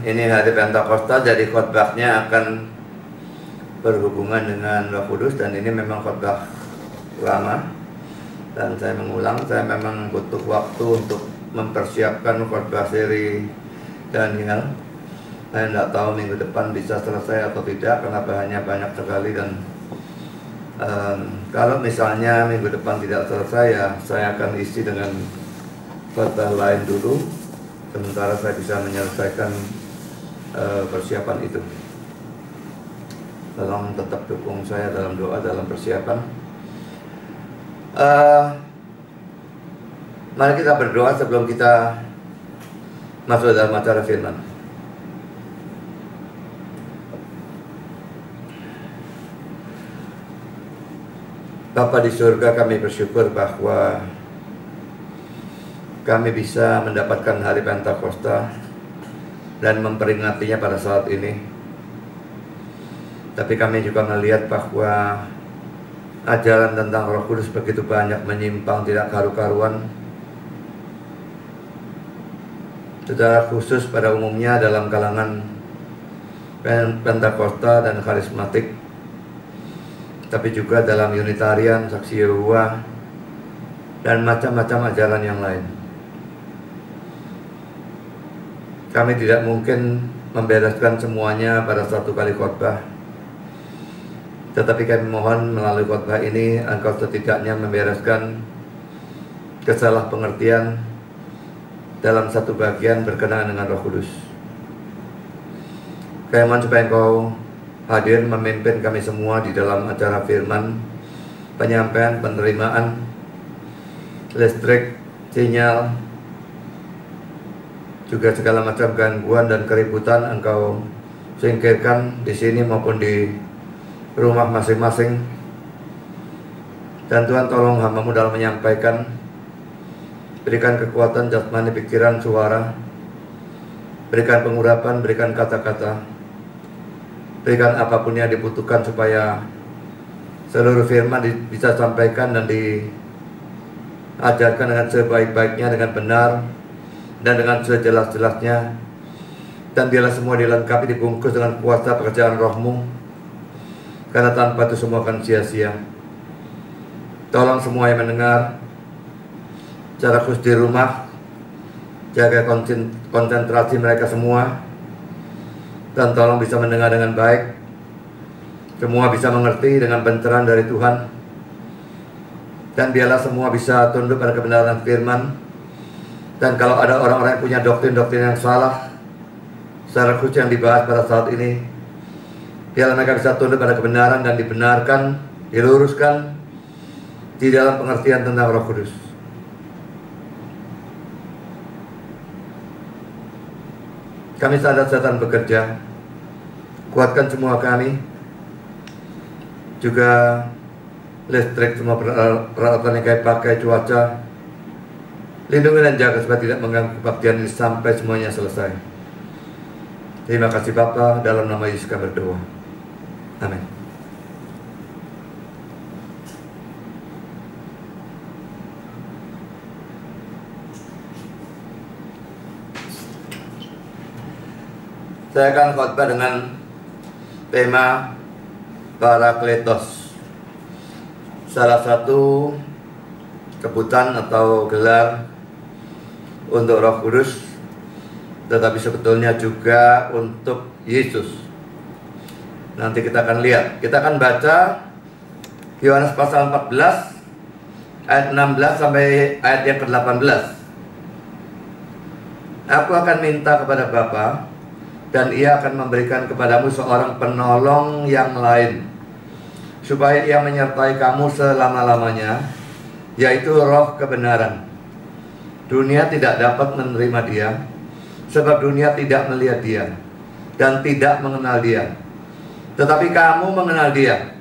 Ini hari Pentakosta, jadi khotbahnya akan berhubungan dengan Roh Kudus, dan ini memang khotbah lama dan saya mengulang. Saya memang butuh waktu untuk mempersiapkan khotbah seri Daniel. Saya tidak tahu minggu depan bisa selesai atau tidak karena bahannya banyak sekali, dan kalau misalnya minggu depan tidak selesai, ya saya akan isi dengan khotbah lain dulu, sementara saya bisa menyelesaikan persiapan itu. Tolong tetap dukung saya dalam doa, dalam persiapan. Mari kita berdoa sebelum kita masuk dalam acara firman. Bapa di surga, kami bersyukur bahwa kami bisa mendapatkan hari Pentakosta dan memperingatinya pada saat ini. Tapi kami juga melihat bahwa ajaran tentang Roh Kudus begitu banyak menyimpang, tidak karu-karuan. Secara khusus pada umumnya dalam kalangan Pentakosta dan karismatik, tapi juga dalam Unitarian, Saksi Yehuwa, dan macam-macam ajaran yang lain. Kami tidak mungkin membereskan semuanya pada satu kali khotbah, tetapi kami mohon melalui khotbah ini Engkau setidaknya membereskan kesalahpengertian dalam satu bagian berkenaan dengan Roh Kudus. Kami mohon supaya Engkau hadir memimpin kami semua di dalam acara firman, penyampaian, penerimaan, listrik, sinyal, juga segala macam gangguan dan keributan Engkau singkirkan di sini maupun di rumah masing-masing. Dan Tuhan, tolong hamba-Mu dalam menyampaikan, berikan kekuatan jasmani, pikiran, suara, berikan pengurapan, berikan kata-kata, berikan apapun yang dibutuhkan supaya seluruh firman bisa sampaikan dan diajarkan dengan sebaik-baiknya, dengan benar dan dengan sejelas-jelasnya. Dan biarlah semua dilengkapi, dibungkus dengan kuasa pekerjaan Roh-Mu, karena tanpa itu semua akan sia-sia. Tolong semua yang mendengar secara khusus di rumah, jaga konsentrasi mereka semua, dan tolong bisa mendengar dengan baik, semua bisa mengerti dengan pencerahan dari Tuhan, dan biarlah semua bisa tunduk pada kebenaran firman. Dan kalau ada orang-orang yang punya doktrin-doktrin yang salah, secara khusus yang dibahas pada saat ini, biarlah mereka bisa tunduk pada kebenaran dan dibenarkan, diluruskan di dalam pengertian tentang Roh Kudus. Kami sadar setan bekerja, kuatkan semua kami, juga listrik, semua peralatan yang kami pakai, cuaca, lindungi dan jaga supaya tidak mengganggu kebaktian ini sampai semuanya selesai. Terima kasih Bapa, dalam nama Yesus kami berdoa. Amin. Saya akan khotbah dengan tema Parakletos, salah satu sebutan atau gelar untuk Roh Kudus, tetapi sebetulnya juga untuk Yesus. Nanti kita akan lihat. Kita akan baca Yohanes pasal 14 ayat 16 sampai ayat yang ke-18. Aku akan minta kepada Bapa, dan Ia akan memberikan kepadamu seorang penolong yang lain, supaya ia menyertai kamu selama-lamanya, yaitu roh kebenaran. Dunia tidak dapat menerima dia, sebab dunia tidak melihat dia dan tidak mengenal dia. Tetapi kamu mengenal dia,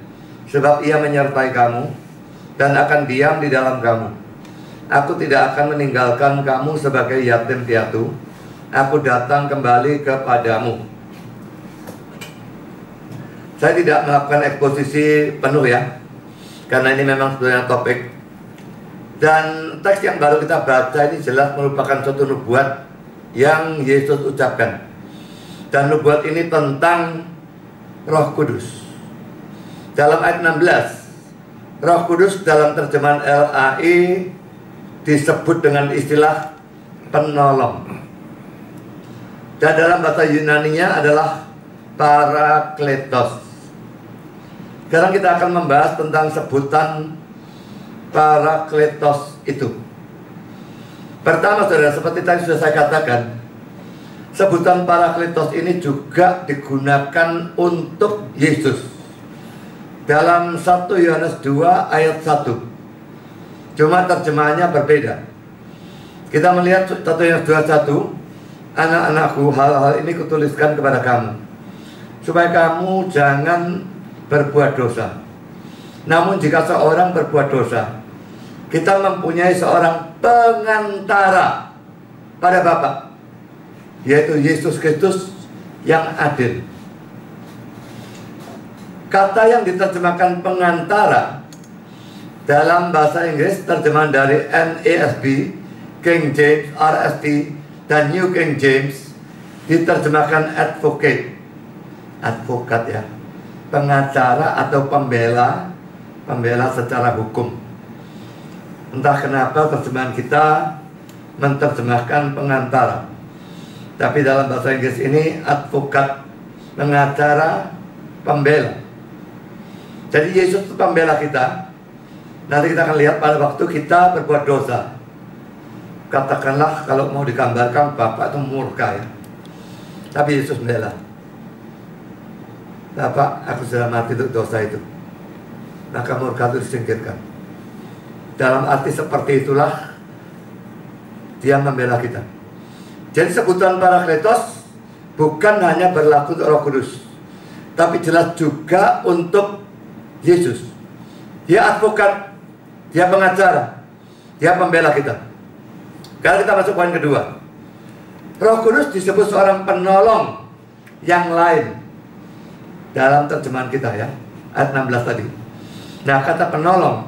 sebab ia menyertai kamu dan akan diam di dalam kamu. Aku tidak akan meninggalkan kamu sebagai yatim piatu. Aku datang kembali kepadamu. Saya tidak melakukan eksposisi penuh ya, karena ini memang sebenarnya topik. Dan teks yang baru kita baca ini jelas merupakan suatu nubuat yang Yesus ucapkan. Dan nubuat ini tentang Roh Kudus. Dalam ayat 16, Roh Kudus dalam terjemahan LAI disebut dengan istilah penolong. Dan dalam bahasa Yunaninya adalah Parakletos. Sekarang kita akan membahas tentang sebutan Parakletos itu. Pertama saudara, seperti tadi sudah saya katakan, sebutan Parakletos ini juga digunakan untuk Yesus. Dalam 1 Yohanes 2 ayat 1. Cuma terjemahannya berbeda. Kita melihat 1 Yohanes 2:1, anak-anakku, hal-hal ini kutuliskan kepada kamu, supaya kamu jangan berbuat dosa. Namun jika seorang berbuat dosa, kita mempunyai seorang pengantara pada Bapa, yaitu Yesus Kristus yang adil. Kata yang diterjemahkan pengantara dalam bahasa Inggris, terjemahan dari NASB, King James, RSV, dan New King James, diterjemahkan advocate. Advokat ya, pengacara atau pembela secara hukum. Entah kenapa terjemahan kita menerjemahkan pengantara, tapi dalam bahasa Inggris ini advokat, pengacara, pembela. Jadi Yesus itu pembela kita. Nanti kita akan lihat pada waktu kita berbuat dosa. Katakanlah kalau mau digambarkan Bapak itu murka ya, tapi Yesus membela. Bapak, aku sudah mati untuk dosa itu, maka murka itu disingkirkan. Dalam arti seperti itulah Dia membela kita. Jadi sebutan Parakletos bukan hanya berlaku untuk Roh Kudus, tapi jelas juga untuk Yesus. Dia advokat, Dia pengacara, Dia pembela kita. Sekarang kita masuk poin kedua. Roh Kudus disebut seorang penolong yang lain dalam terjemahan kita ya, ayat 16 tadi. Nah, kata penolong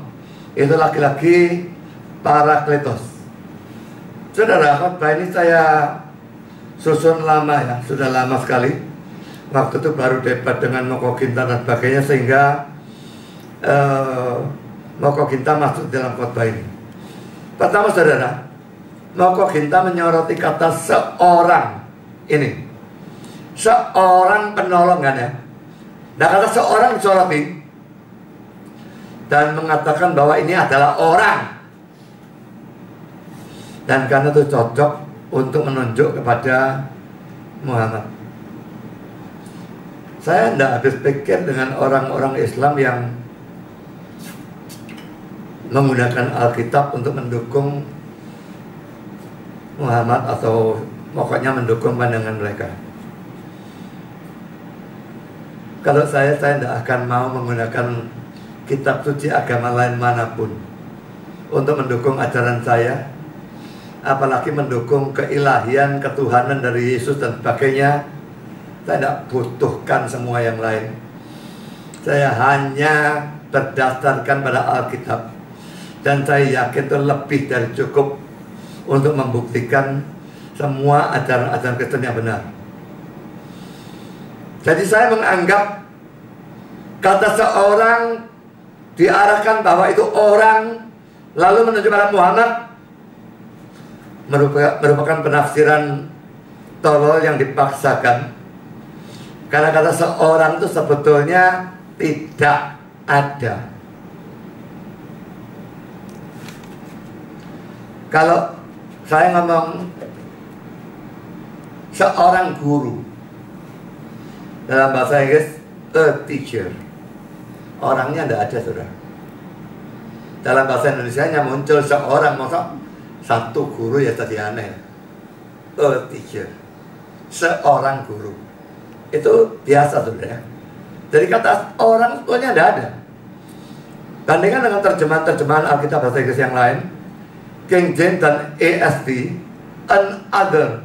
itu laki-laki Parakletos. Saudara, khotbah ini saya susun lama ya, sudah lama sekali. Waktu itu baru debat dengan Moko Ginta dan sebagainya, sehingga Moko Ginta masuk dalam khotbah ini. Pertama saudara, Moko Ginta menyoroti kata seorang ini, seorang penolong kan ya. Nah, kata seorang disoroti dan mengatakan bahwa ini adalah orang, dan karena itu cocok untuk menunjuk kepada Muhammad. Saya tidak habis pikir dengan orang-orang Islam yang menggunakan Alkitab untuk mendukung Muhammad atau pokoknya mendukung pandangan mereka. Kalau saya tidak akan mau menggunakan kitab suci agama lain manapun untuk mendukung ajaran saya, apalagi mendukung keilahian, ketuhanan dari Yesus dan sebagainya. Saya tidak butuhkan semua yang lain. Saya hanya berdasarkan pada Alkitab, dan saya yakin itu lebih dari cukup untuk membuktikan semua ajaran-ajaran Kristen yang benar. Jadi saya menganggap kata seorang diarahkan bahwa itu orang, lalu menuju pada Muhammad, merupakan penafsiran tolol yang dipaksakan. Karena kata seorang itu sebetulnya tidak ada. Kalau saya ngomong seorang guru, dalam bahasa Inggris a teacher, orangnya tidak ada, saudara. Dalam bahasa Indonesia-nya muncul seorang, masa satu guru ya tadi aneh. Teacher, seorang guru, itu biasa, saudara. Jadi kata orang sebetulnya tidak ada. Bandingkan dengan terjemahan-terjemahan Alkitab bahasa Inggris yang lain, King James dan ESV, another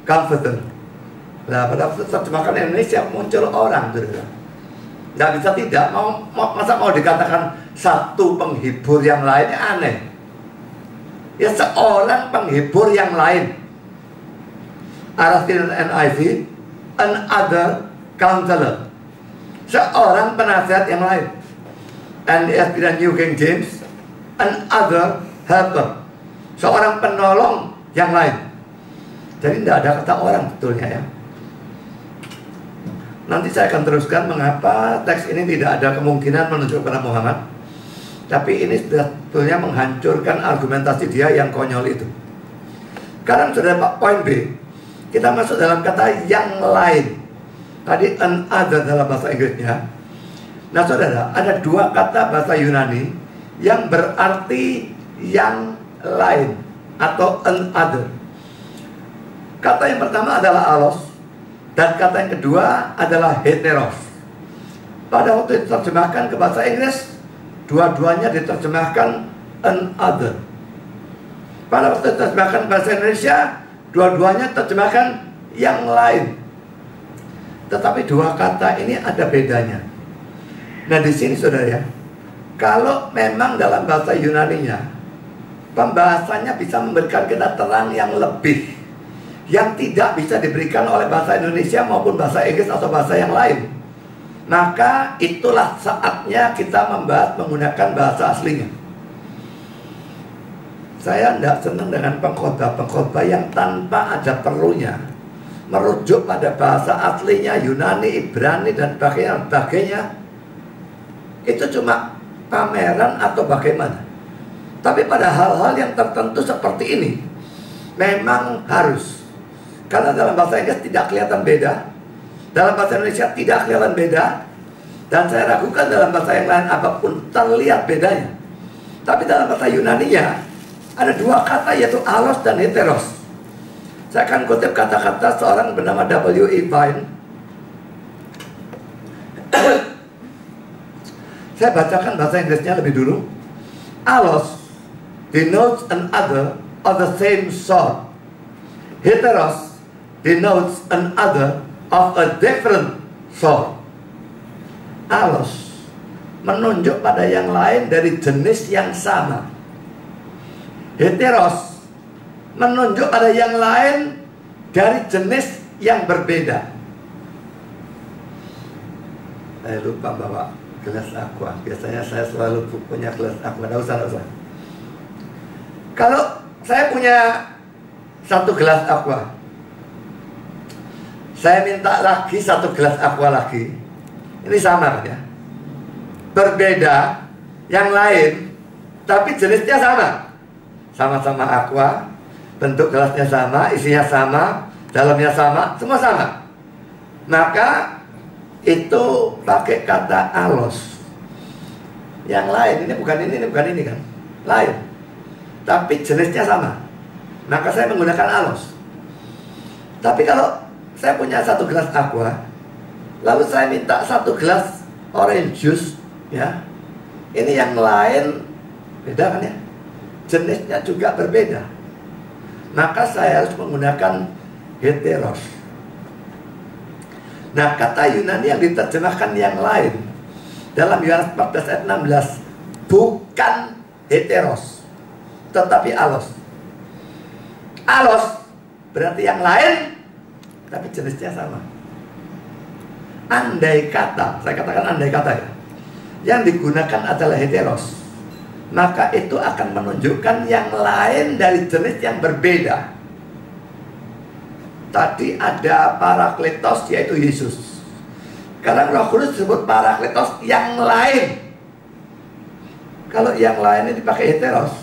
comforter. Nah, pada terjemahan Indonesia muncul orang, saudara. Nggak bisa tidak, masa mau dikatakan satu penghibur yang lainnya, aneh. Ya, seorang penghibur yang lain. RSV dan NIV, another counselor, seorang penasihat yang lain. NESV dan New King James, another helper, seorang penolong yang lain. Jadi tidak ada kata orang betulnya ya. Nanti saya akan teruskan mengapa teks ini tidak ada kemungkinan menunjuk kepada Muhammad. Tapi ini sebetulnya menghancurkan argumentasi dia yang konyol itu. Sekarang sudah Pak, poin B. Kita masuk dalam kata yang lain. Tadi another dalam bahasa Inggrisnya. Nah saudara, ada dua kata bahasa Yunani yang berarti yang lain atau another. Kata yang pertama adalah allos, dan kata yang kedua adalah heteros. Pada waktu diterjemahkan ke bahasa Inggris, dua-duanya diterjemahkan another. Pada waktu diterjemahkan ke bahasa Indonesia, dua-duanya terjemahkan yang lain. Tetapi dua kata ini ada bedanya. Nah di sini saudara ya, kalau memang dalam bahasa Yunaninya pembahasannya bisa memberikan kita terang yang lebih, yang tidak bisa diberikan oleh bahasa Indonesia maupun bahasa Inggris atau bahasa yang lain, maka itulah saatnya kita membahas menggunakan bahasa aslinya. Saya tidak senang dengan pengkhotbah yang tanpa ada perlunya merujuk pada bahasa aslinya Yunani, Ibrani dan sebagainya. Itu cuma pameran atau bagaimana. Tapi pada hal-hal yang tertentu seperti ini memang harus. Karena dalam bahasa Inggris tidak kelihatan beda, dalam bahasa Indonesia tidak kelihatan beda, dan saya ragukan dalam bahasa yang lain apapun terlihat bedanya. Tapi dalam bahasa Yunaninya ada dua kata, yaitu allos dan heteros. Saya akan kutip kata-kata seorang bernama W.E. Vine. Saya bacakan bahasa Inggrisnya lebih dulu. Allos denotes an other of the same sort. Heteros denotes an other of a different sort. Allos menunjuk pada yang lain dari jenis yang sama. Heteros menunjuk pada yang lain dari jenis yang berbeda. Saya lupa bawa gelas aqua. Biasanya saya selalu punya gelas aqua. Nggak usah. Kalau saya punya satu gelas aqua, saya minta lagi satu gelas aqua lagi. Ini sama kan ya? Berbeda, yang lain, tapi jenisnya sama. Sama-sama aqua, bentuk gelasnya sama, isinya sama, dalamnya sama, semua sama. Maka itu pakai kata allos. Yang lain, ini bukan ini kan, lain, tapi jenisnya sama. Maka saya menggunakan allos. Tapi kalau saya punya satu gelas aqua, lalu saya minta satu gelas orange juice, ya, ini yang lain beda kan ya, jenisnya juga berbeda. Maka saya harus menggunakan heteros. Nah, kata Yunani yang diterjemahkan yang lain dalam Yohanes 14 ayat 16 bukan heteros, tetapi allos. Allos berarti yang lain, tapi jenisnya sama. Andai kata, saya katakan andai kata ya, yang digunakan adalah heteros, maka itu akan menunjukkan yang lain dari jenis yang berbeda. Tadi ada Parakletos, yaitu Yesus. Sekarang Roh Kudus disebut Parakletos yang lain. Kalau yang lain ini dipakai heteros,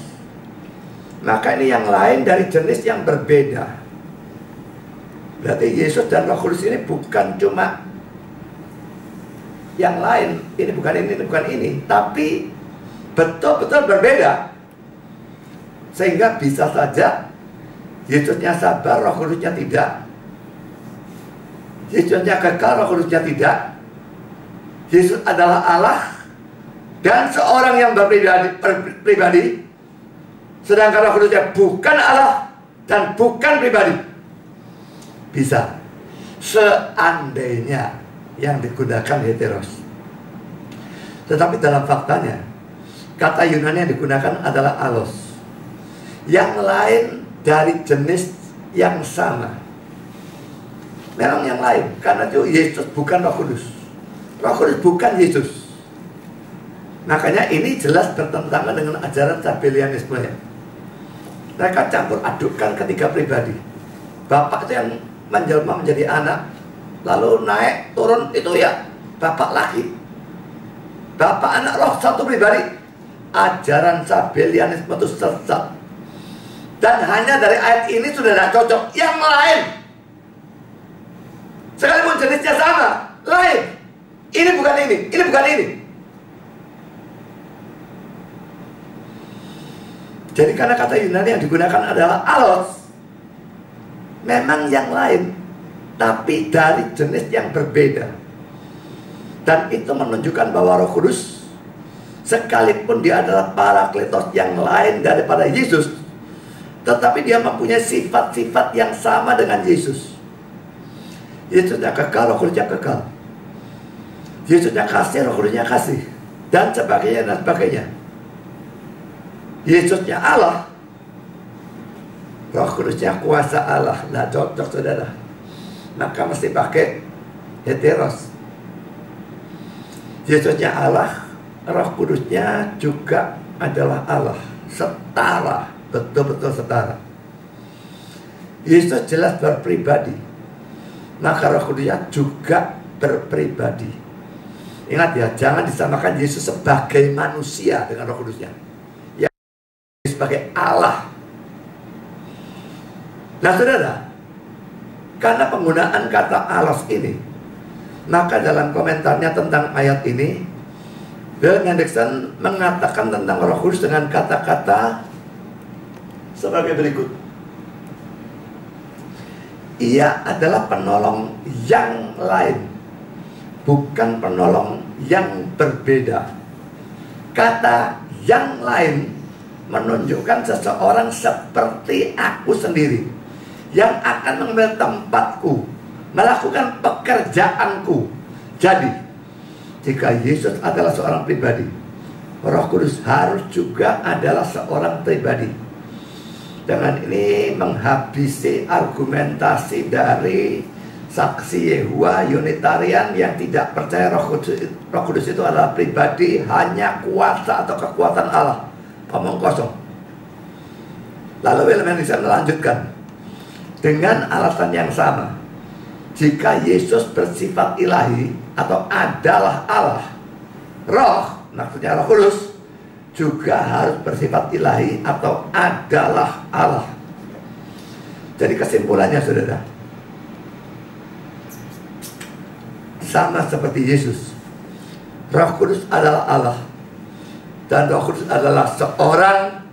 maka ini yang lain dari jenis yang berbeda. Berarti Yesus dan Roh Kudus ini bukan cuma yang lain. Ini bukan ini, tapi betul-betul berbeda. Sehingga bisa saja Yesusnya sabar, Roh Kudusnya tidak. Yesusnya kekal, Roh Kudusnya tidak. Yesus adalah Allah dan seorang yang pribadi, sedangkan Roh Kudusnya bukan Allah dan bukan pribadi. Bisa, seandainya yang digunakan heteros. Tetapi dalam faktanya, kata Yunani yang digunakan adalah allos. Yang lain dari jenis yang sama. Memang yang lain, karena itu Yesus bukan Roh Kudus. Roh Kudus bukan Yesus. Makanya ini jelas bertentangan dengan ajaran Sabellianisme ya. Mereka campur adukkan ketiga pribadi. Bapak itu yang menjelma menjadi anak, lalu naik turun itu ya Bapak lagi. Bapak anak roh satu pribadi. Ajaran Sabellianisme itu sesat. Dan hanya dari ayat ini sudah tidak cocok. Yang lain, sekalipun jenisnya sama, lain. Ini bukan ini, ini bukan ini. Jadi karena kata Yunani yang digunakan adalah allos, memang yang lain, tapi dari jenis yang berbeda. Dan itu menunjukkan bahwa Roh Kudus, sekalipun dia adalah Parakletos yang lain daripada Yesus, tetapi dia mempunyai sifat-sifat yang sama dengan Yesus. Yesusnya kekal, Roh Kudusnya kekal. Yesusnya kasih, Roh Kudusnya kasih, dan sebagainya dan sebagainya. Yesusnya Allah, Roh Kudusnya kuasa Allah. Nah cocok saudara. Maka mesti pakai heteros. Yesusnya Allah, Roh Kudusnya juga adalah Allah. Setara, betul-betul setara. Yesus jelas berpribadi, maka Roh Kudusnya juga berpribadi. Ingat ya, jangan disamakan Yesus sebagai manusia dengan Roh Kudusnya. Ya, sebagai Allah. Nah saudara, karena penggunaan kata allos ini, maka dalam komentarnya tentang ayat ini, Bill Hendrickson mengatakan tentang Roh Kudus dengan kata-kata sebagai berikut. Ia adalah penolong yang lain, bukan penolong yang berbeda. Kata yang lain menunjukkan seseorang seperti aku sendiri, yang akan mengambil tempatku, melakukan pekerjaanku. Jadi, jika Yesus adalah seorang pribadi, Roh Kudus harus juga adalah seorang pribadi. Dengan ini menghabisi argumentasi dari saksi Yehova Unitarian yang tidak percaya Roh Kudus itu adalah pribadi, hanya kuasa atau kekuatan Allah. Omong kosong. Lalu William Hendrickson melanjutkan dengan alasan yang sama. Jika Yesus bersifat ilahi atau adalah Allah, Roh, maksudnya Roh Kudus, juga harus bersifat ilahi atau adalah Allah. Jadi kesimpulannya saudara, sama seperti Yesus, Roh Kudus adalah Allah, dan Roh Kudus adalah seorang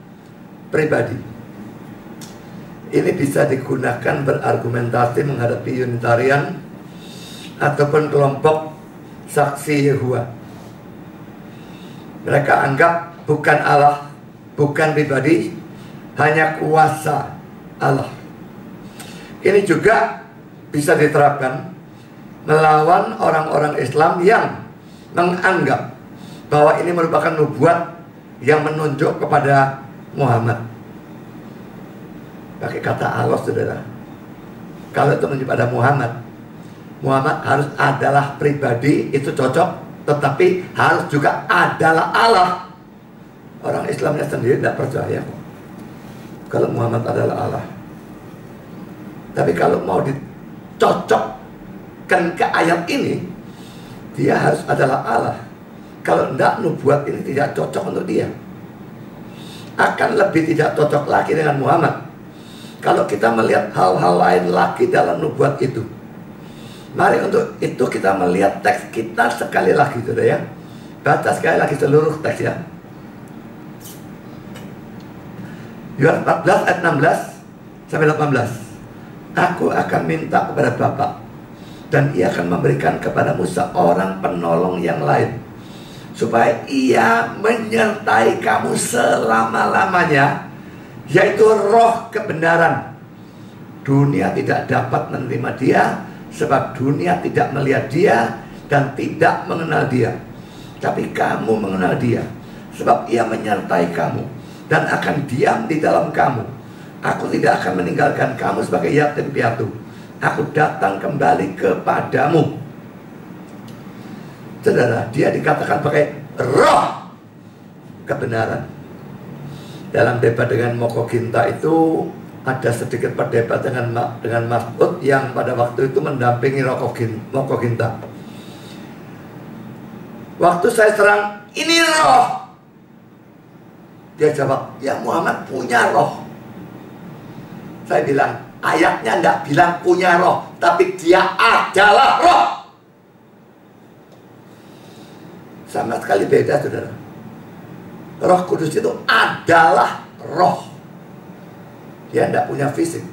pribadi. Ini bisa digunakan berargumentasi menghadapi Unitarian ataupun kelompok saksi Yehova. Mereka anggap bukan Allah, bukan pribadi, hanya kuasa Allah. Ini juga bisa diterapkan melawan orang-orang Islam yang menganggap bahwa ini merupakan nubuat yang menunjuk kepada Muhammad. Pakai kata Allah saudara. Kalau itu menunjuk pada Muhammad, Muhammad harus adalah pribadi, itu cocok. Tetapi harus juga adalah Allah. Orang Islamnya sendiri tidak percaya kalau Muhammad adalah Allah. Tapi kalau mau dicocokkan ke ayat ini, dia harus adalah Allah. Kalau tidak, nubuat ini tidak cocok untuk dia. Akan lebih tidak cocok lagi dengan Muhammad kalau kita melihat hal-hal lain lagi dalam nubuat itu. Mari untuk itu kita melihat teks kita sekali lagi, saudara ya. Baca sekali lagi seluruh teks ya. Yohanes 14 ayat 16 sampai 18. Aku akan minta kepada Bapa, dan Ia akan memberikan kepadamu seorang penolong yang lain, supaya Ia menyertai kamu selama-lamanya, yaitu Roh kebenaran. Dunia tidak dapat menerima Dia, sebab dunia tidak melihat Dia dan tidak mengenal Dia. Tapi kamu mengenal Dia, sebab Ia menyertai kamu dan akan diam di dalam kamu. Aku tidak akan meninggalkan kamu sebagai yatim piatu. Aku datang kembali kepadamu. Saudara, Dia dikatakan pakai Roh kebenaran. Dalam debat dengan Moko Ginta itu ada sedikit perdebat dengan Mas'ud yang pada waktu itu mendampingi Moko Ginta. Waktu saya serang, ini roh. Dia jawab, ya Muhammad punya roh. Saya bilang, ayatnya tidak bilang punya roh, tapi dia adalah roh. Sama sekali beda, saudara. Roh Kudus itu adalah roh. Dia tidak punya fisik.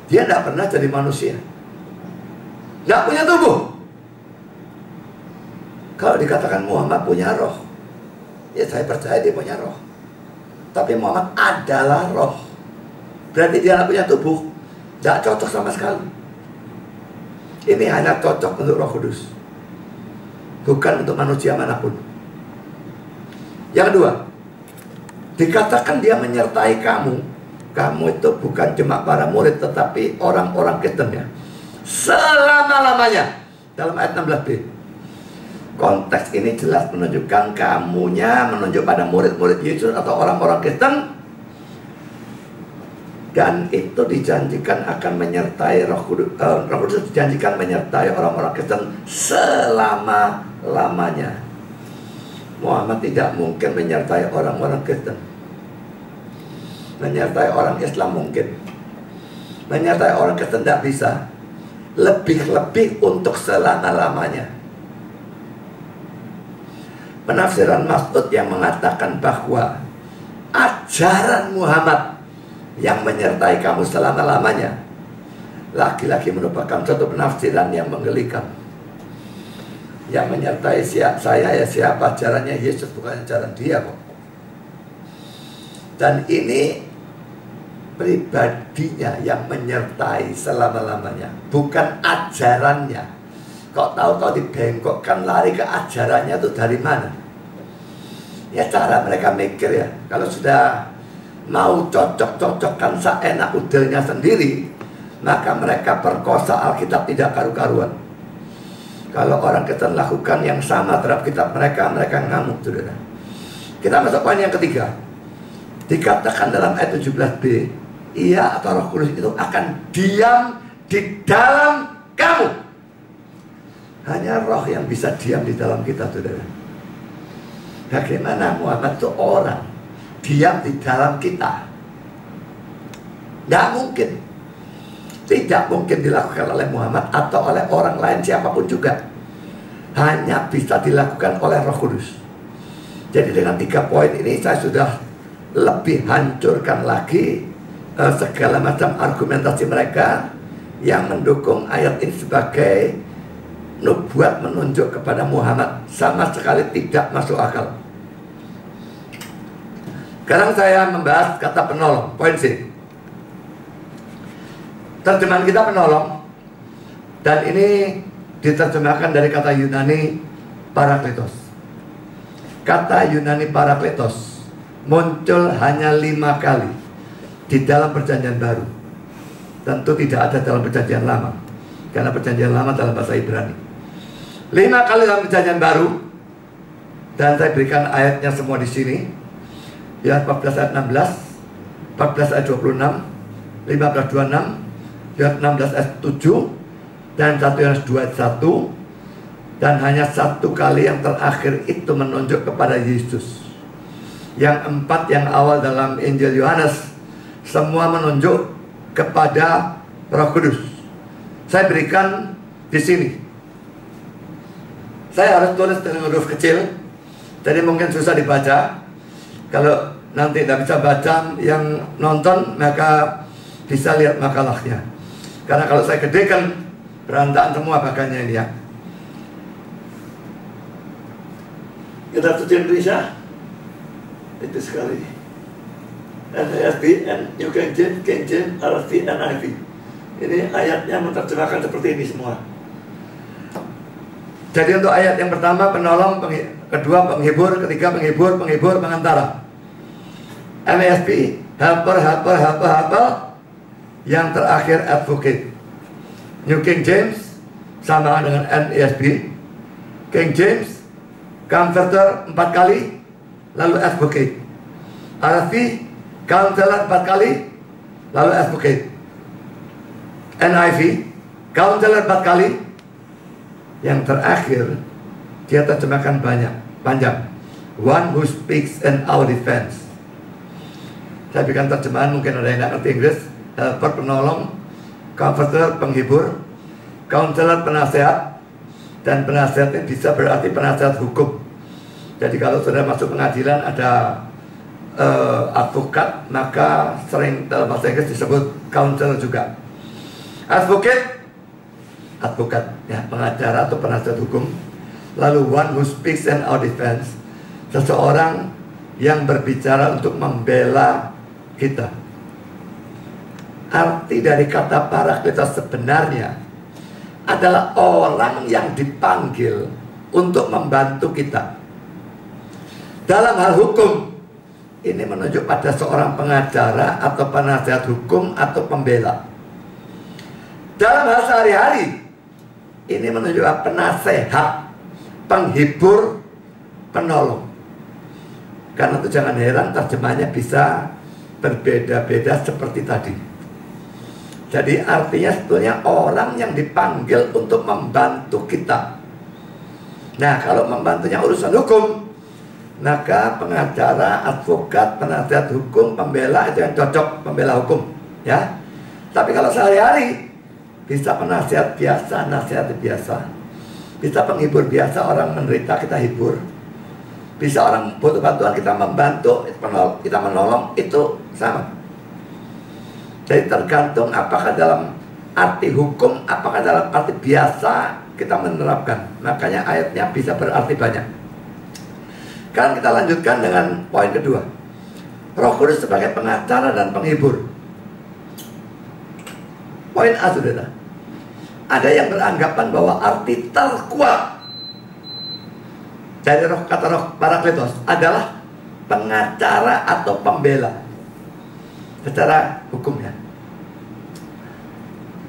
Dia tidak pernah jadi manusia. Tidak punya tubuh. Kalau dikatakan Muhammad punya roh, ya saya percaya dia punya roh. Tapi Muhammad adalah roh. Berarti dia tidak punya tubuh. Tidak cocok sama sekali. Ini hanya cocok untuk Roh Kudus, bukan untuk manusia manapun. Yang kedua, dikatakan dia menyertai kamu. Kamu itu bukan cuma para murid, tetapi orang-orang Kristen ya, selama-lamanya. Dalam ayat 16b, konteks ini jelas menunjukkan kamunya menunjuk pada murid-murid Yesus atau orang-orang Kristen. Dan itu dijanjikan akan menyertai Roh Kudus. Roh Kudus dijanjikan menyertai orang-orang Kristen selama-lamanya. Muhammad tidak mungkin menyertai orang-orang Kristen. Menyertai orang Islam mungkin. Menyertai orang Kristen tidak bisa. Lebih-lebih untuk selama-lamanya. Penafsiran Mas'ud yang mengatakan bahwa ajaran Muhammad yang menyertai kamu selama-lamanya, lagi-lagi merupakan satu penafsiran yang menggelikan. Yang menyertai saya ya siapa? Ajarannya Yesus, bukan ajaran dia kok. Dan ini pribadinya yang menyertai selama-lamanya, bukan ajarannya. Kok tahu-tahu dibengkokkan lari ke ajarannya itu dari mana? Ya cara mereka mikir ya. Kalau sudah mau cocok-cocokkan seenak udelnya sendiri, maka mereka perkosa Alkitab tidak karu-karuan. Kalau orang Kristen lakukan yang sama terhadap kitab mereka, mereka ngamuk, saudara. Kita masuk poin yang ketiga. Dikatakan dalam ayat 17b, Ia atau Roh Kudus itu akan diam di dalam kamu. Hanya roh yang bisa diam di dalam kita, saudara. Bagaimana Muhammad itu orang diam di dalam kita? Tidak mungkin. Tidak mungkin dilakukan oleh Muhammad atau oleh orang lain siapapun juga. Hanya bisa dilakukan oleh Roh Kudus. Jadi dengan 3 poin ini saya sudah lebih hancurkan lagi segala macam argumentasi mereka yang mendukung ayat ini sebagai nubuat menunjuk kepada Muhammad. Sama sekali tidak masuk akal. Sekarang saya membahas kata penolong, poin C. Terjemahan kita penolong, dan ini diterjemahkan dari kata Yunani parakletos. Kata Yunani parakletos muncul hanya 5 kali di dalam perjanjian baru. Tentu tidak ada dalam perjanjian lama, karena perjanjian lama dalam bahasa Ibrani. 5 kali dalam perjanjian baru, dan saya berikan ayatnya semua di sini. Ya, 14 ayat 16, 14 ayat 26, 15 26, ya 16 ayat 7, dan 1 Yohanes 2 ayat 1. Dan hanya 1 kali yang terakhir itu menunjuk kepada Yesus. Yang 4 yang awal dalam Injil Yohanes semua menunjuk kepada Roh Kudus. saya berikan di sini. Saya harus tulis dengan huruf kecil, jadi mungkin susah dibaca. Kalau nanti tidak bisa baca yang nonton, maka bisa lihat makalahnya. Karena kalau saya gedekan, berantakan semua bagiannya ini ya. Kita tulis Indonesia itu sekali. NASB, New King James, RSV, NIV. Ini ayatnya menerjemahkan seperti ini semua. Jadi untuk ayat yang pertama penolong, kedua penghibur, ketiga penghibur, pengantara. NASB, helper. Yang terakhir advocate. New King James sama dengan NASB. King James, comforter 4 kali, lalu advocate. RSV, counselor 4 kali, lalu advocate. NIV, counselor 4 kali. Yang terakhir dia terjemahkan panjang. One who speaks in our defense. Saya berikan terjemahan, mungkin ada yang tidak ngerti Inggris. Helper, penolong, comforter, penghibur, counselor, penasehat. Dan penasehat ini bisa berarti penasehat hukum. Jadi kalau sudah masuk pengadilan ada advokat, maka sering dalam bahasa Inggris disebut counselor juga. Advokat ya, pengacara atau penasihat hukum. Lalu one who speaks in our defense, seseorang yang berbicara untuk membela kita. Arti dari kata parakletos sebenarnya adalah orang yang dipanggil untuk membantu kita. Dalam hal hukum, ini menunjuk pada seorang pengacara atau penasihat hukum atau pembela. Dalam hal sehari-hari, ini menunjukkan penasehat, penghibur, penolong. Karena itu jangan heran terjemahnya bisa berbeda-beda seperti tadi. Jadi artinya sebetulnya orang yang dipanggil untuk membantu kita. Nah, kalau membantunya urusan hukum, maka pengacara, advokat, penasihat hukum, pembela itu yang cocok, pembela hukum, ya. Tapi kalau sehari-hari bisa penasihat biasa, nasihat biasa. Bisa penghibur biasa, orang menderita kita hibur. Bisa orang butuh bantuan kita membantu, kita menolong, itu sama. Jadi tergantung apakah dalam arti hukum, apakah dalam arti biasa kita menerapkan. Makanya ayatnya bisa berarti banyak. Sekarang kita lanjutkan dengan poin kedua. Roh Kudus sebagai pengacara dan penghibur. Poin A, saudara. Ada yang beranggapan bahwa arti terkuat dari kata roh parakletos adalah pengacara atau pembela secara hukumnya.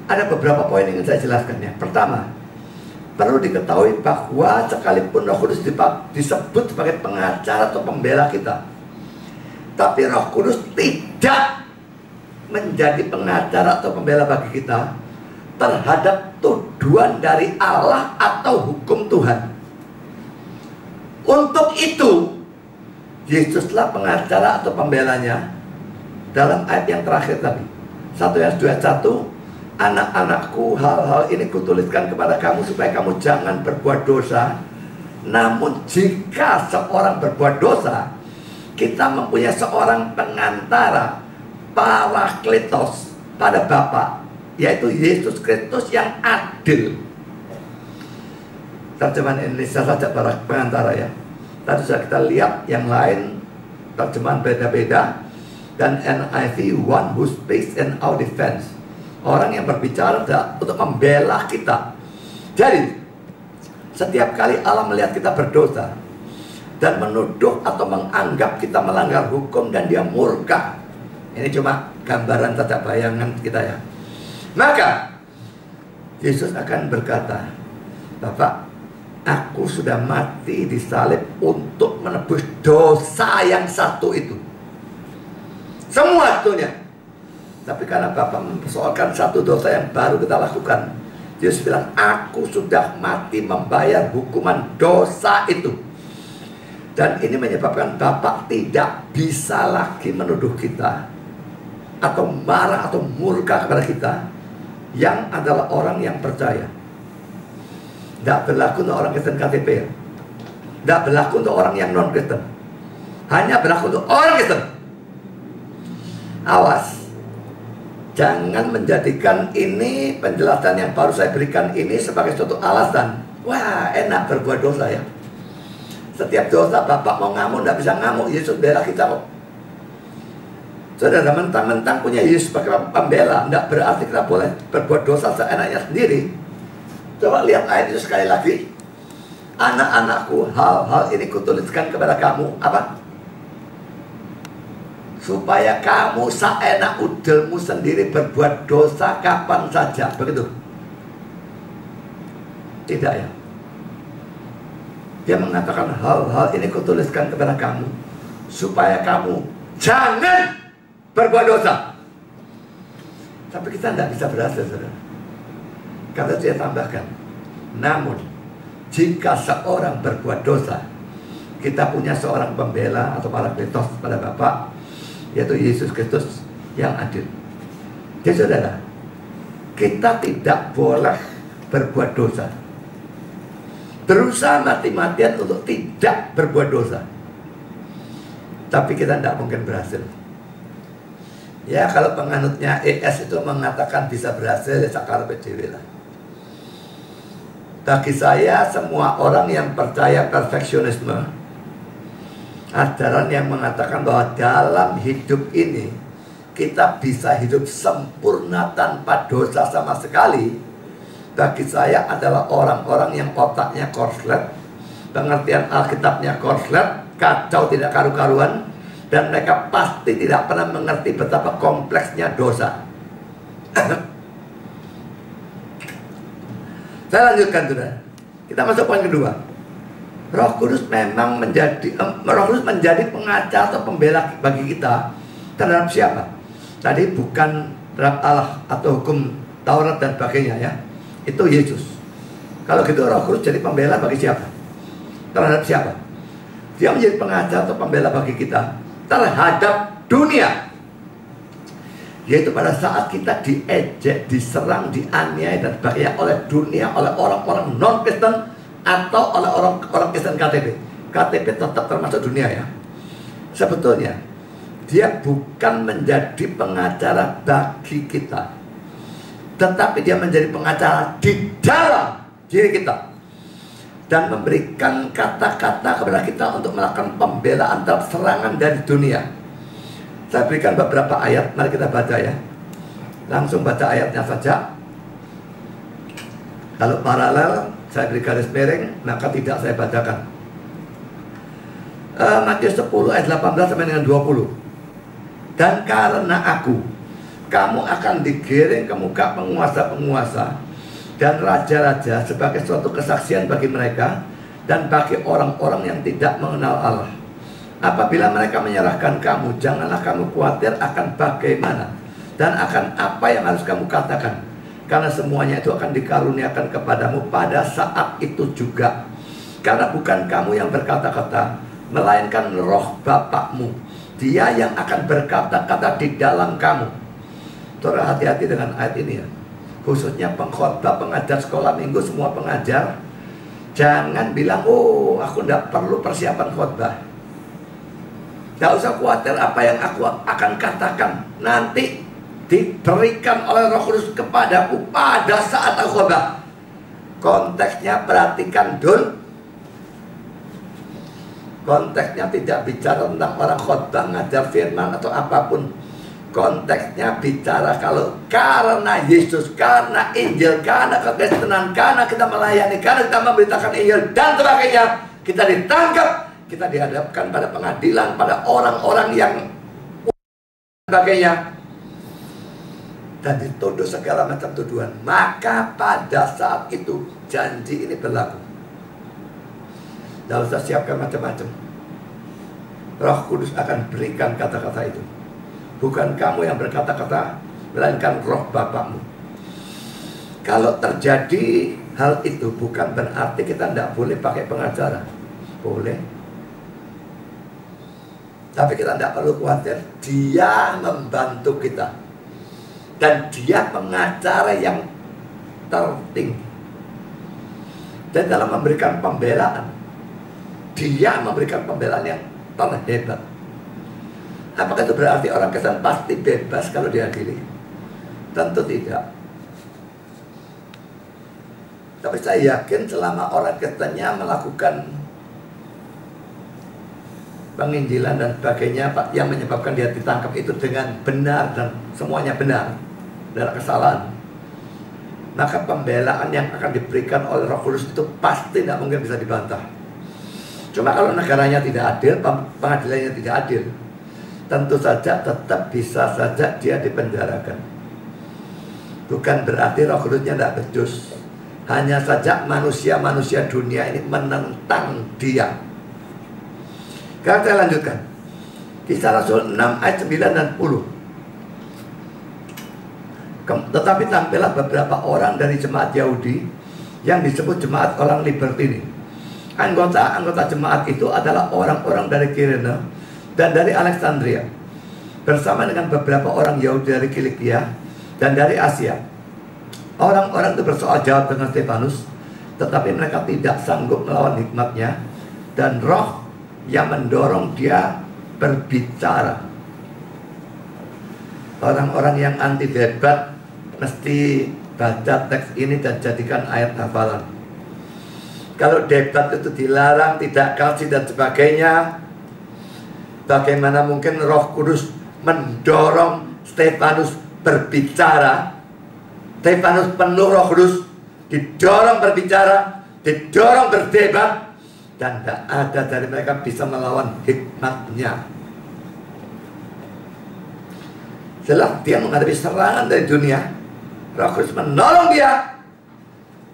Ada beberapa poin yang ingin saya jelaskan ya. Pertama, perlu diketahui bahwa sekalipun Roh Kudus disebut sebagai pengacara atau pembela kita, tapi Roh Kudus tidak menjadi pengacara atau pembela bagi kita terhadap tuduhan dari Allah atau hukum Tuhan. Untuk itu, Yesuslah pengacara atau pembelanya dalam ayat yang terakhir tadi. 1 Yohanes 2:1, anak-anakku, hal-hal ini kutuliskan kepada kamu supaya kamu jangan berbuat dosa. Namun jika seorang berbuat dosa, kita mempunyai seorang pengantara, parakletos, pada Bapa, yaitu Yesus Kristus yang adil. Terjemahan Indonesia saja para pengantara ya. Tadi sudah kita lihat yang lain terjemahan beda-beda. Dan NIV, one who speaks in our defense, orang yang berbicara untuk membela kita. Jadi setiap kali Allah melihat kita berdosa dan menuduh atau menganggap kita melanggar hukum dan dia murka, ini cuma gambaran saja, bayangan kita ya, maka Yesus akan berkata, Bapak, aku sudah mati di salib untuk menebus dosa yang satu itu, semua itunya. Tapi karena Bapak mempersoalkan satu dosa yang baru kita lakukan, Yesus bilang, aku sudah mati membayar hukuman dosa itu. Dan ini menyebabkan Bapak tidak bisa lagi menuduh kita atau marah atau murka kepada kita yang adalah orang yang percaya. Tidak berlaku untuk orang Kristen KTP ya. Tidak berlaku untuk orang yang non-Kristen. Hanya berlaku untuk orang Kristen. Awas, jangan menjadikan ini penjelasan yang baru saya berikan ini sebagai suatu alasan. Wah, enak berbuat dosa ya. Setiap dosa Bapak mau ngamuk, tidak bisa ngamuk. Yesus bela kita kok. Saudara, mentang-mentang punya Yesus sebagai pembela, tidak berarti kita boleh berbuat dosa seenaknya sendiri. Coba lihat ayat itu sekali lagi. Anak-anakku, hal-hal ini kutuliskan kepada kamu. Apa? Supaya kamu seenak udelmu sendiri berbuat dosa kapan saja. Begitu? Tidak ya. Dia mengatakan hal-hal ini kutuliskan kepada kamu supaya kamu jangan berbuat dosa. Tapi kita tidak bisa berhasil, saudara. Karena dia tambahkan, namun jika seorang berbuat dosa, kita punya seorang pembela atau parakletos pada Bapa, yaitu Yesus Kristus yang adil. Jadi saudara, kita tidak boleh berbuat dosa. Berusaha mati-matian untuk tidak berbuat dosa. Tapi kita tidak mungkin berhasil. Ya kalau penganutnya ES itu mengatakan bisa berhasil, ya sakar PDW lah. Bagi saya semua orang yang percaya perfeksionisme, ajaran yang mengatakan bahwa dalam hidup ini kita bisa hidup sempurna tanpa dosa sama sekali, bagi saya adalah orang-orang yang otaknya korslet, pengertian Alkitabnya korslet, kacau tidak karu-karuan, dan mereka pasti tidak pernah mengerti betapa kompleksnya dosa. Saya lanjutkan, saudara. Kita masuk poin kedua. Roh Kudus memang Roh Kudus menjadi pengacara atau pembela bagi kita terhadap siapa? Tadi bukan terhadap Allah atau hukum Taurat dan sebagainya ya. Itu Yesus. Kalau gitu Roh Kudus jadi pembela bagi siapa? Terhadap siapa? Dia menjadi pengacara atau pembela bagi kita terhadap dunia. Yaitu pada saat kita diejek, diserang, dianiaya dan sebagainya oleh dunia, oleh orang-orang non-Kristen atau oleh orang Kristen KTP. KTP tetap termasuk dunia ya. Sebetulnya dia bukan menjadi pengacara bagi kita, tetapi dia menjadi pengacara di dalam diri kita dan memberikan kata-kata kepada kita untuk melakukan pembelaan terhadap serangan dari dunia. Saya berikan beberapa ayat, mari kita baca ya. Langsung baca ayatnya saja. Kalau paralel, saya beri garis miring, maka tidak saya bacakan. Matius 10 ayat 18 sampai dengan 20. Dan karena aku, kamu akan digiring ke muka penguasa-penguasa dan raja-raja sebagai suatu kesaksian bagi mereka dan bagi orang-orang yang tidak mengenal Allah. Apabila mereka menyerahkan kamu, janganlah kamu khawatir akan bagaimana dan akan apa yang harus kamu katakan, karena semuanya itu akan dikaruniakan kepadamu pada saat itu juga. Karena bukan kamu yang berkata-kata, melainkan roh Bapakmu, dia yang akan berkata-kata di dalam kamu. Saudara, hati-hati dengan ayat ini ya. Khususnya pengkhotbah, pengajar sekolah minggu, semua pengajar, jangan bilang, oh aku tidak perlu persiapan khotbah. Tidak usah khawatir apa yang aku akan katakan. Nanti diberikan oleh Roh Kudus kepadaku pada saat aku khotbah. Konteksnya perhatikan dul. Konteksnya tidak bicara tentang orang khotbah, ngajar firman atau apapun. Konteksnya bicara kalau karena Yesus, karena Injil, karena kekristenan, karena kita melayani, karena kita memberitakan Injil dan sebagainya, kita ditangkap. Kita dihadapkan pada pengadilan, pada orang-orang yang sebagainya, dan dituduh segala macam tuduhan. Maka pada saat itu janji ini berlaku. Tidak usah siapkan macam-macam. Roh Kudus akan berikan kata-kata itu. Bukan kamu yang berkata-kata, melainkan roh Bapakmu. Kalau terjadi hal itu, bukan berarti kita tidak boleh pakai pengacara. Boleh. Tapi kita tidak perlu khawatir. Dia membantu kita. Dan dia pengacara yang tertinggi. Dan dalam memberikan pembelaan, dia memberikan pembelaan yang terhebat. Apakah itu berarti orang Kristen pasti bebas kalau diadili? Tentu tidak. Tapi saya yakin selama orang Kristennya melakukan penginjilan dan sebagainya, Pak, yang menyebabkan dia ditangkap itu dengan benar dan semuanya benar, tidak ada kesalahan, maka pembelaan yang akan diberikan oleh Roh Kudus itu pasti tidak mungkin bisa dibantah. Cuma kalau negaranya tidak adil, pengadilannya tidak adil, tentu saja tetap bisa saja dia dipenjarakan. Bukan berarti Roh Kudusnya tidak becus. Hanya saja manusia-manusia dunia ini menentang dia. Sekarang saya lanjutkan. Kisah Rasul 6 ayat 9 dan 10. Tetapi tampillah beberapa orang dari jemaat Yahudi yang disebut jemaat orang Libertini. Anggota jemaat itu adalah orang-orang dari Kirene dan dari Alexandria, bersama dengan beberapa orang Yahudi dari Kilikia dan dari Asia. Orang-orang itu bersoal jawab dengan Stefanus, tetapi mereka tidak sanggup melawan hikmatnya dan roh yang mendorong dia berbicara. Orang-orang yang anti debat mesti baca teks ini dan jadikan ayat hafalan. Kalau debat itu dilarang, tidak kasih dan sebagainya, bagaimana mungkin Roh Kudus mendorong Stefanus berbicara? Stefanus penuh Roh Kudus, didorong berbicara, didorong berdebat, dan tidak ada dari mereka bisa melawan hikmatnya. Setelah dia menghadapi serangan dari dunia, Roh Kudus menolong dia,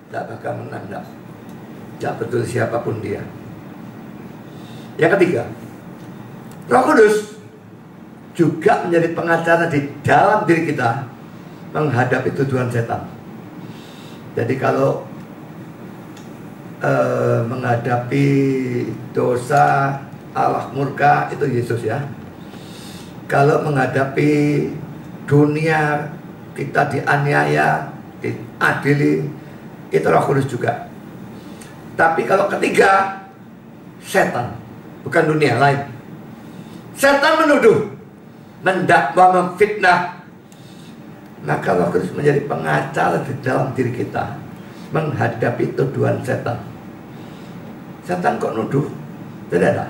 tidak bakal menang. Tidak peduli siapapun dia. Yang ketiga, Roh Kudus juga menjadi pengacara di dalam diri kita menghadapi tuduhan setan. Jadi kalau menghadapi dosa Allah murka, itu Yesus ya. Kalau menghadapi dunia kita dianiaya, diadili, itu Roh Kudus juga. Tapi kalau ketiga, setan, bukan dunia lain. Setan menuduh, mendakwa, memfitnah. Maka Roh Kudus menjadi pengacara di dalam diri kita menghadapi tuduhan setan. Setan kok nuduh? Tidak ada.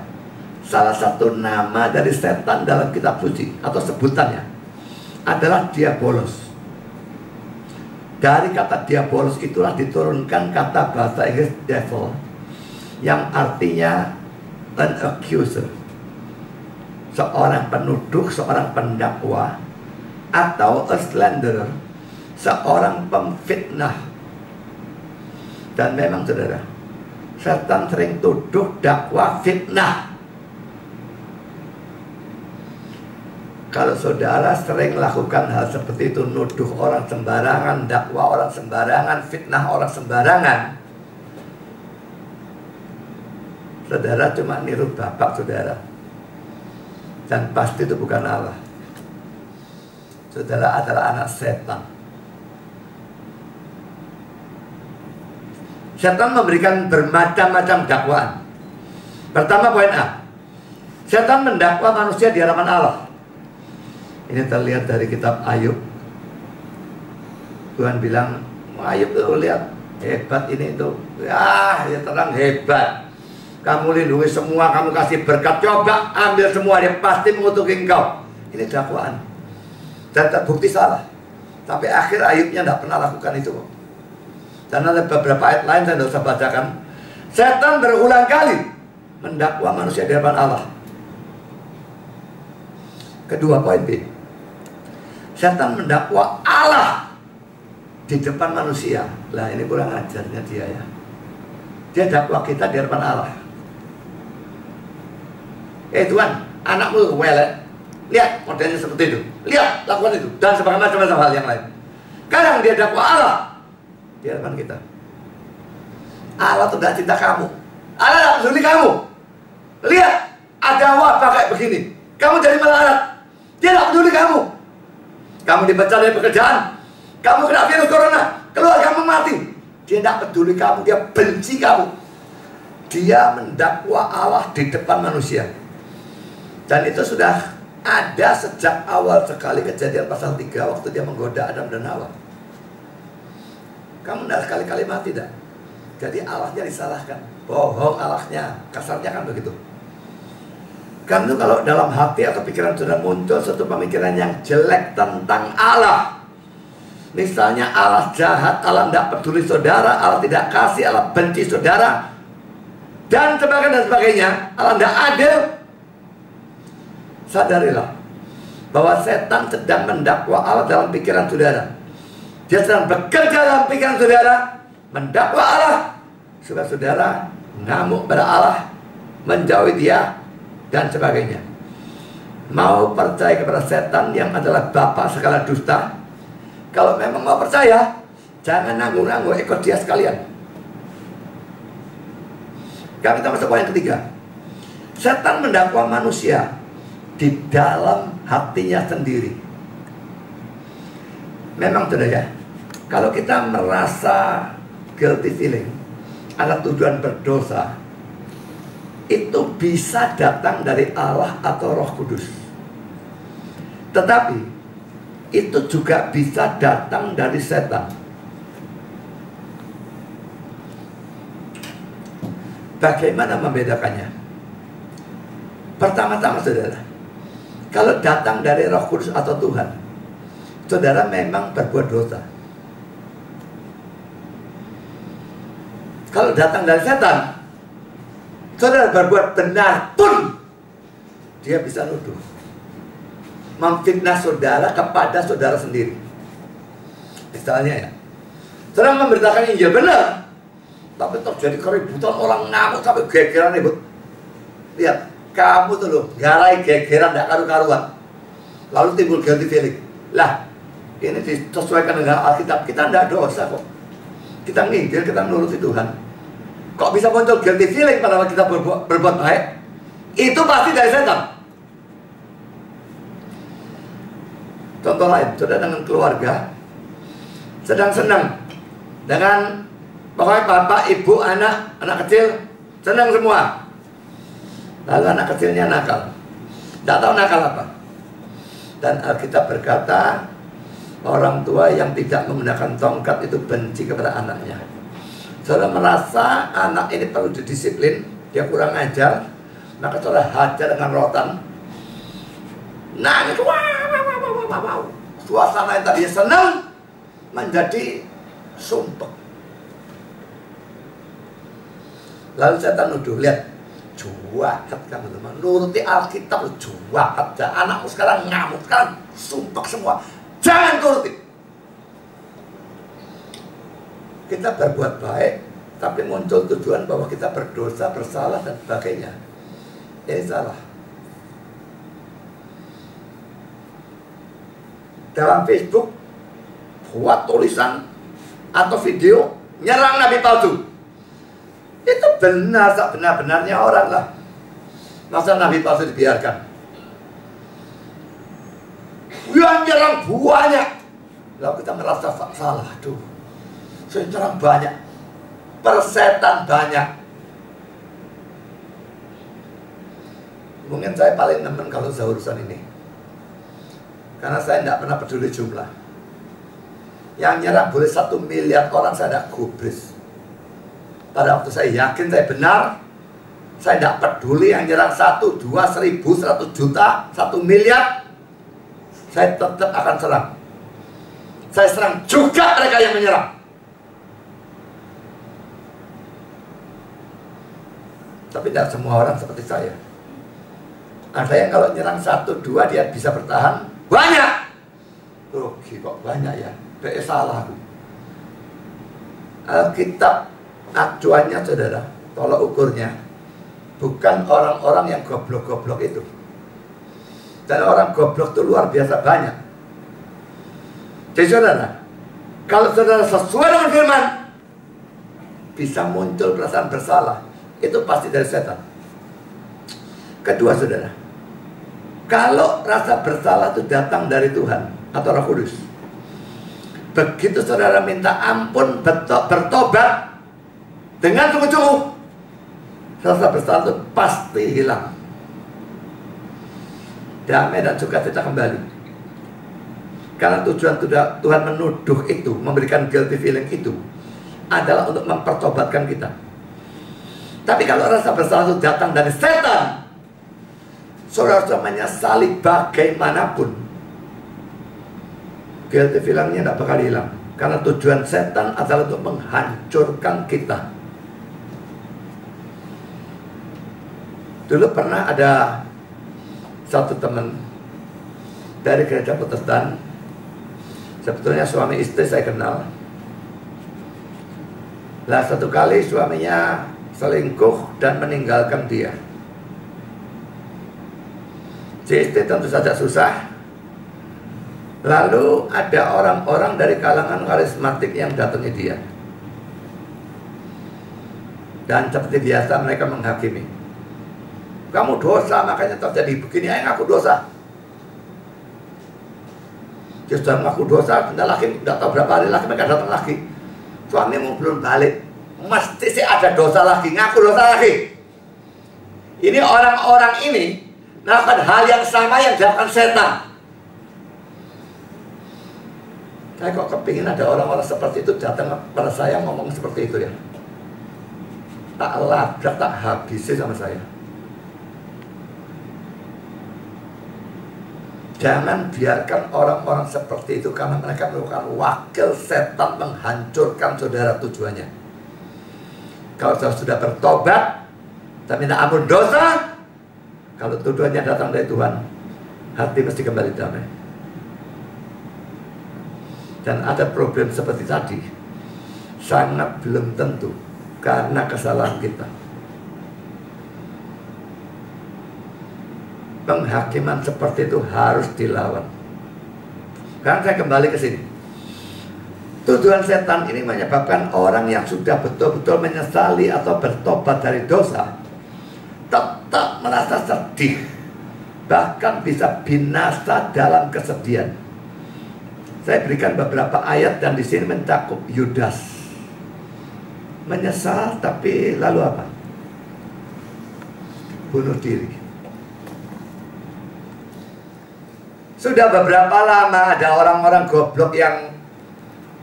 Salah satu nama dari setan dalam kitab suci atau sebutannya adalah diabolos. Dari kata diabolos itulah diturunkan kata bahasa Inggris devil, yang artinya an accuser, seorang penuduh, seorang pendakwa, atau a slanderer, seorang pemfitnah. Dan memang saudara, setan sering tuduh, dakwa, fitnah. Kalau saudara sering lakukan hal seperti itu, nuduh orang sembarangan, dakwa orang sembarangan, fitnah orang sembarangan, saudara cuma niru bapak saudara. Dan pasti itu bukan Allah. Saudara adalah anak setan. Setan memberikan bermacam-macam dakwaan. Pertama, poin A, setan mendakwa manusia di hadapan Allah. Ini terlihat dari kitab Ayub. Tuhan bilang, Ayub tuh lihat hebat ini tuh, ya terang hebat. Kamu lindungi semua, kamu kasih berkat, coba ambil semua, dia pasti mengutuki engkau. Ini dakwaan. Dan terbukti salah. Sampai akhir Ayubnya tidak pernah lakukan itu. Dan ada beberapa ayat lain saya tidak usah bacakan. Setan berulang kali mendakwa manusia di hadapan Allah. Kedua, poin B, setan mendakwa Allah di depan manusia. Lah ini kurang ajarnya dia ya. Dia dakwa kita di hadapan Allah. Tuhan, anakmu welek, lihat modelnya seperti itu, lihat lakukan itu, dan sebagainya macam-macam hal yang lain. Sekarang dia dakwa Allah di hadapan kita. Allah tuh gak cinta kamu, Allah gak peduli kamu. Lihat, ada wabah kayak begini, kamu jadi melarat, dia gak peduli kamu. Kamu dipecat dari pekerjaan, kamu kena virus corona, keluargamu mati. Dia tidak peduli kamu, dia benci kamu. Dia mendakwa Allah di depan manusia. Dan itu sudah ada sejak awal sekali Kejadian pasal 3 waktu dia menggoda Adam dan Hawa. Kamu tidak sekali-kali mati dah. Jadi Allahnya disalahkan. Bohong Allahnya. Kasarnya kan begitu. Karena kalau dalam hati atau pikiran sudah muncul suatu pemikiran yang jelek tentang Allah. Misalnya Allah jahat, Allah tidak peduli saudara, Allah tidak kasih, Allah benci saudara, dan sebagainya, Allah tidak adil. Sadarilah bahwa setan sedang mendakwa Allah dalam pikiran saudara. Dia sedang bekerja dalam pikiran saudara, mendakwa Allah, supaya saudara ngamuk pada Allah, menjauhi dia, dan sebagainya. Mau percaya kepada setan yang adalah bapa segala dusta? Kalau memang mau percaya, jangan nanggung-nanggung, ikut dia sekalian. Kita masuk poin ketiga. Setan mendakwa manusia di dalam hatinya sendiri. Memang sudah ya, kalau kita merasa guilty feeling, ada tujuan berdosa, itu bisa datang dari Allah atau Roh Kudus. Tetapi itu juga bisa datang dari setan. Bagaimana membedakannya? Pertama-tama saudara, kalau datang dari Roh Kudus atau Tuhan, saudara memang berbuat dosa. Kalau datang dari setan, saudara berbuat benar pun dia bisa nuduh, memfitnah saudara kepada saudara sendiri. Misalnya ya, saudara memberitakan Injil benar, tapi terjadi keributan, orang ngamuk sampai gegeran ribut. Lihat, kamu tuh loh, garai gegeran, tidak karu-karuan. Lalu timbul guilty feeling. Lah, ini disesuaikan dengan Alkitab. Kita tidak dosa kok. Kita nginjil, kita nuruti Tuhan. Kok bisa muncul guilty feeling pada waktu kita berbuat baik? Itu pasti dari setan. Contoh lain, saudara dengan keluarga sedang senang dengan pokoknya bapak, ibu, anak kecil senang semua. Lalu anak kecilnya nakal, tidak tahu nakal apa. Dan Alkitab berkata, orang tua yang tidak menggunakan tongkat itu benci kepada anaknya. Saudara merasa anak ini perlu didisiplin, dia kurang ajar, maka saudara hajar dengan rotan. Nangis, wow. Suasana yang tadinya senang menjadi sumpah. Lalu setan nuduh, lihat, juahat kamu teman, nuruti Alkitab, juahat. Anakmu sekarang ngamuk, sekarang sumpah semua, jangan turuti. Kita berbuat baik, tapi muncul tujuan bahwa kita berdosa, bersalah, dan sebagainya. Ini salah. Dalam Facebook, buat tulisan atau video nyerang nabi palsu. Itu benar, tak benar-benarnya orang lah. Masa nabi palsu dibiarkan? Yang nyerang banyak. Lalu kita merasa salah, aduh, saya nyerang banyak, persetan banyak. Mungkin saya paling nemen kalau urusan ini, karena saya tidak pernah peduli jumlah. Yang nyerang boleh 1 miliar orang, saya tidak gubris. Pada waktu saya yakin saya benar, saya tidak peduli yang nyerang 1, 2, 1000, 100 juta, 1 miliar, saya tetap akan serang. Saya serang juga mereka yang menyerang. Tapi tidak semua orang seperti saya. Ada yang kalau nyerang 1, 2 dia bisa bertahan. Banyak. Rugi kok banyak ya. Berarti salah. Alkitab acuannya saudara, tolak ukurnya bukan orang-orang yang goblok-goblok itu. Dan orang goblok itu luar biasa banyak. Jadi saudara, kalau saudara sesuai dengan firman, bisa muncul perasaan bersalah, itu pasti dari setan. Kedua saudara, kalau rasa bersalah itu datang dari Tuhan atau Roh Kudus, begitu saudara minta ampun, bertobat dengan sungguh-sungguh, rasa bersalah itu pasti hilang. Damai dan sukacita kembali. Karena tujuan Tuhan menuduh itu, memberikan guilty feeling itu adalah untuk mempertobatkan kita. Tapi kalau rasa bersalah itu datang dari setan, saudara sudah menyesali bagaimanapun, guilty feelingnya tidak bakal hilang. Karena tujuan setan adalah untuk menghancurkan kita. Dulu pernah ada satu teman dari gereja Protestan. Sebetulnya suami istri saya kenal. Lah satu kali suaminya selingkuh dan meninggalkan dia. Si istri tentu saja susah. Lalu ada orang-orang dari kalangan karismatik yang datangi dia. Dan seperti biasa mereka menghakimi. Kamu dosa makanya terjadi begini, ayo ngaku dosa. Dia sudah ngaku dosa, bentar lagi, tidak tahu berapa hari lagi mereka datang lagi. Suamimu belum balik, mesti sih ada dosa lagi, ngaku dosa lagi. Ini orang-orang ini melakukan hal yang sama yang dilakukan setan. Saya kok kepingin ada orang-orang seperti itu datang pada saya ngomong seperti itu ya. Tak labrak, tak habisi sama saya. Jangan biarkan orang-orang seperti itu, karena mereka merupakan wakil setan menghancurkan saudara tujuannya. Kalau saudara sudah bertobat dan minta ampun dosa, kalau tujuannya datang dari Tuhan, hati mesti kembali damai. Dan ada problem seperti tadi, sangat belum tentu karena kesalahan kita. Penghakiman seperti itu harus dilawan. Sekarang saya kembali ke sini. Tujuan setan ini menyebabkan orang yang sudah betul-betul menyesali atau bertobat dari dosa tetap merasa sedih, bahkan bisa binasa dalam kesedihan. Saya berikan beberapa ayat dan di sini mencakup Yudas. Menyesal tapi lalu apa? Bunuh diri. Sudah beberapa lama ada orang-orang goblok yang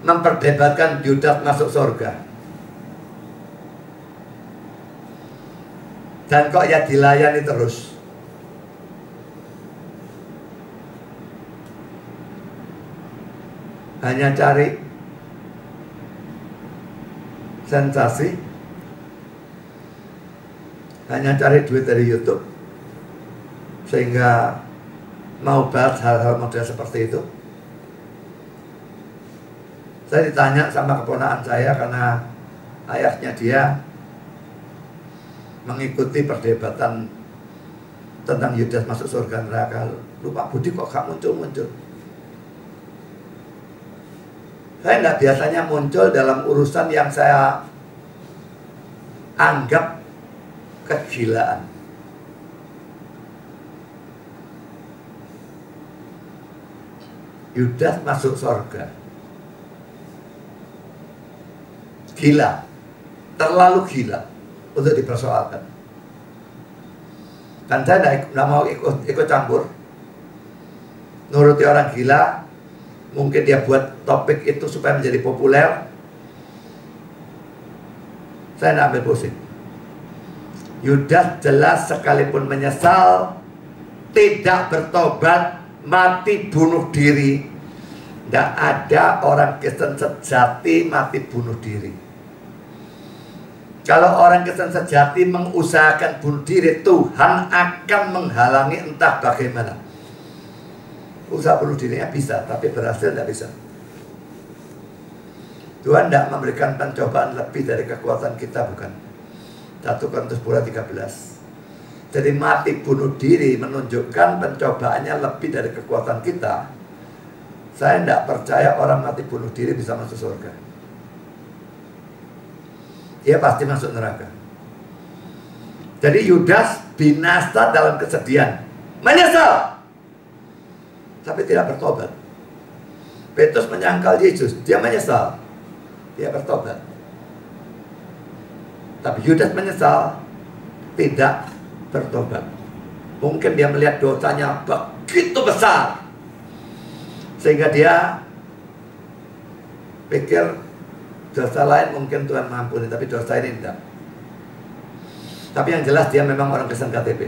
memperdebatkan Yudas masuk surga. Dan kok ya dilayani terus. Hanya cari sensasi, hanya cari duit dari YouTube, sehingga mau bahas hal-hal model seperti itu. Saya ditanya sama keponakan saya karena ayahnya dia mengikuti perdebatan tentang Yudas masuk surga neraka. Lupa Budi kok gak muncul-muncul. Saya tidak biasanya muncul dalam urusan yang saya anggap kegilaan. Yudas masuk surga. Gila. Terlalu gila untuk dipersoalkan. Dan saya tidak mau ikut campur. Nuruti orang gila. Mungkin dia buat topik itu supaya menjadi populer. Saya tidak ambil pusing. Yudas jelas sekalipun menyesal, tidak bertobat, mati bunuh diri. Tidak ada orang Kristen sejati mati bunuh diri. Kalau orang Kristen sejati mengusahakan bunuh diri, Tuhan akan menghalangi entah bagaimana. Usaha bunuh dirinya bisa, tapi berhasil tidak bisa. Tuhan tidak memberikan pencobaan lebih dari kekuatan kita, bukan. 1 Korintus 13. Jadi mati bunuh diri menunjukkan pencobaannya lebih dari kekuatan kita. Saya tidak percaya orang mati bunuh diri bisa masuk surga. Dia pasti masuk neraka. Jadi Yudas binasa dalam kesedihan, menyesal, tapi tidak bertobat. Petrus menyangkal Yesus, dia menyesal, dia bertobat. Tapi Yudas menyesal, tidak bertobat. Mungkin dia melihat dosanya begitu besar, sehingga dia pikir dosa lain mungkin Tuhan mengampuni, tapi dosa ini tidak. Tapi yang jelas dia memang orang Kristen KTP.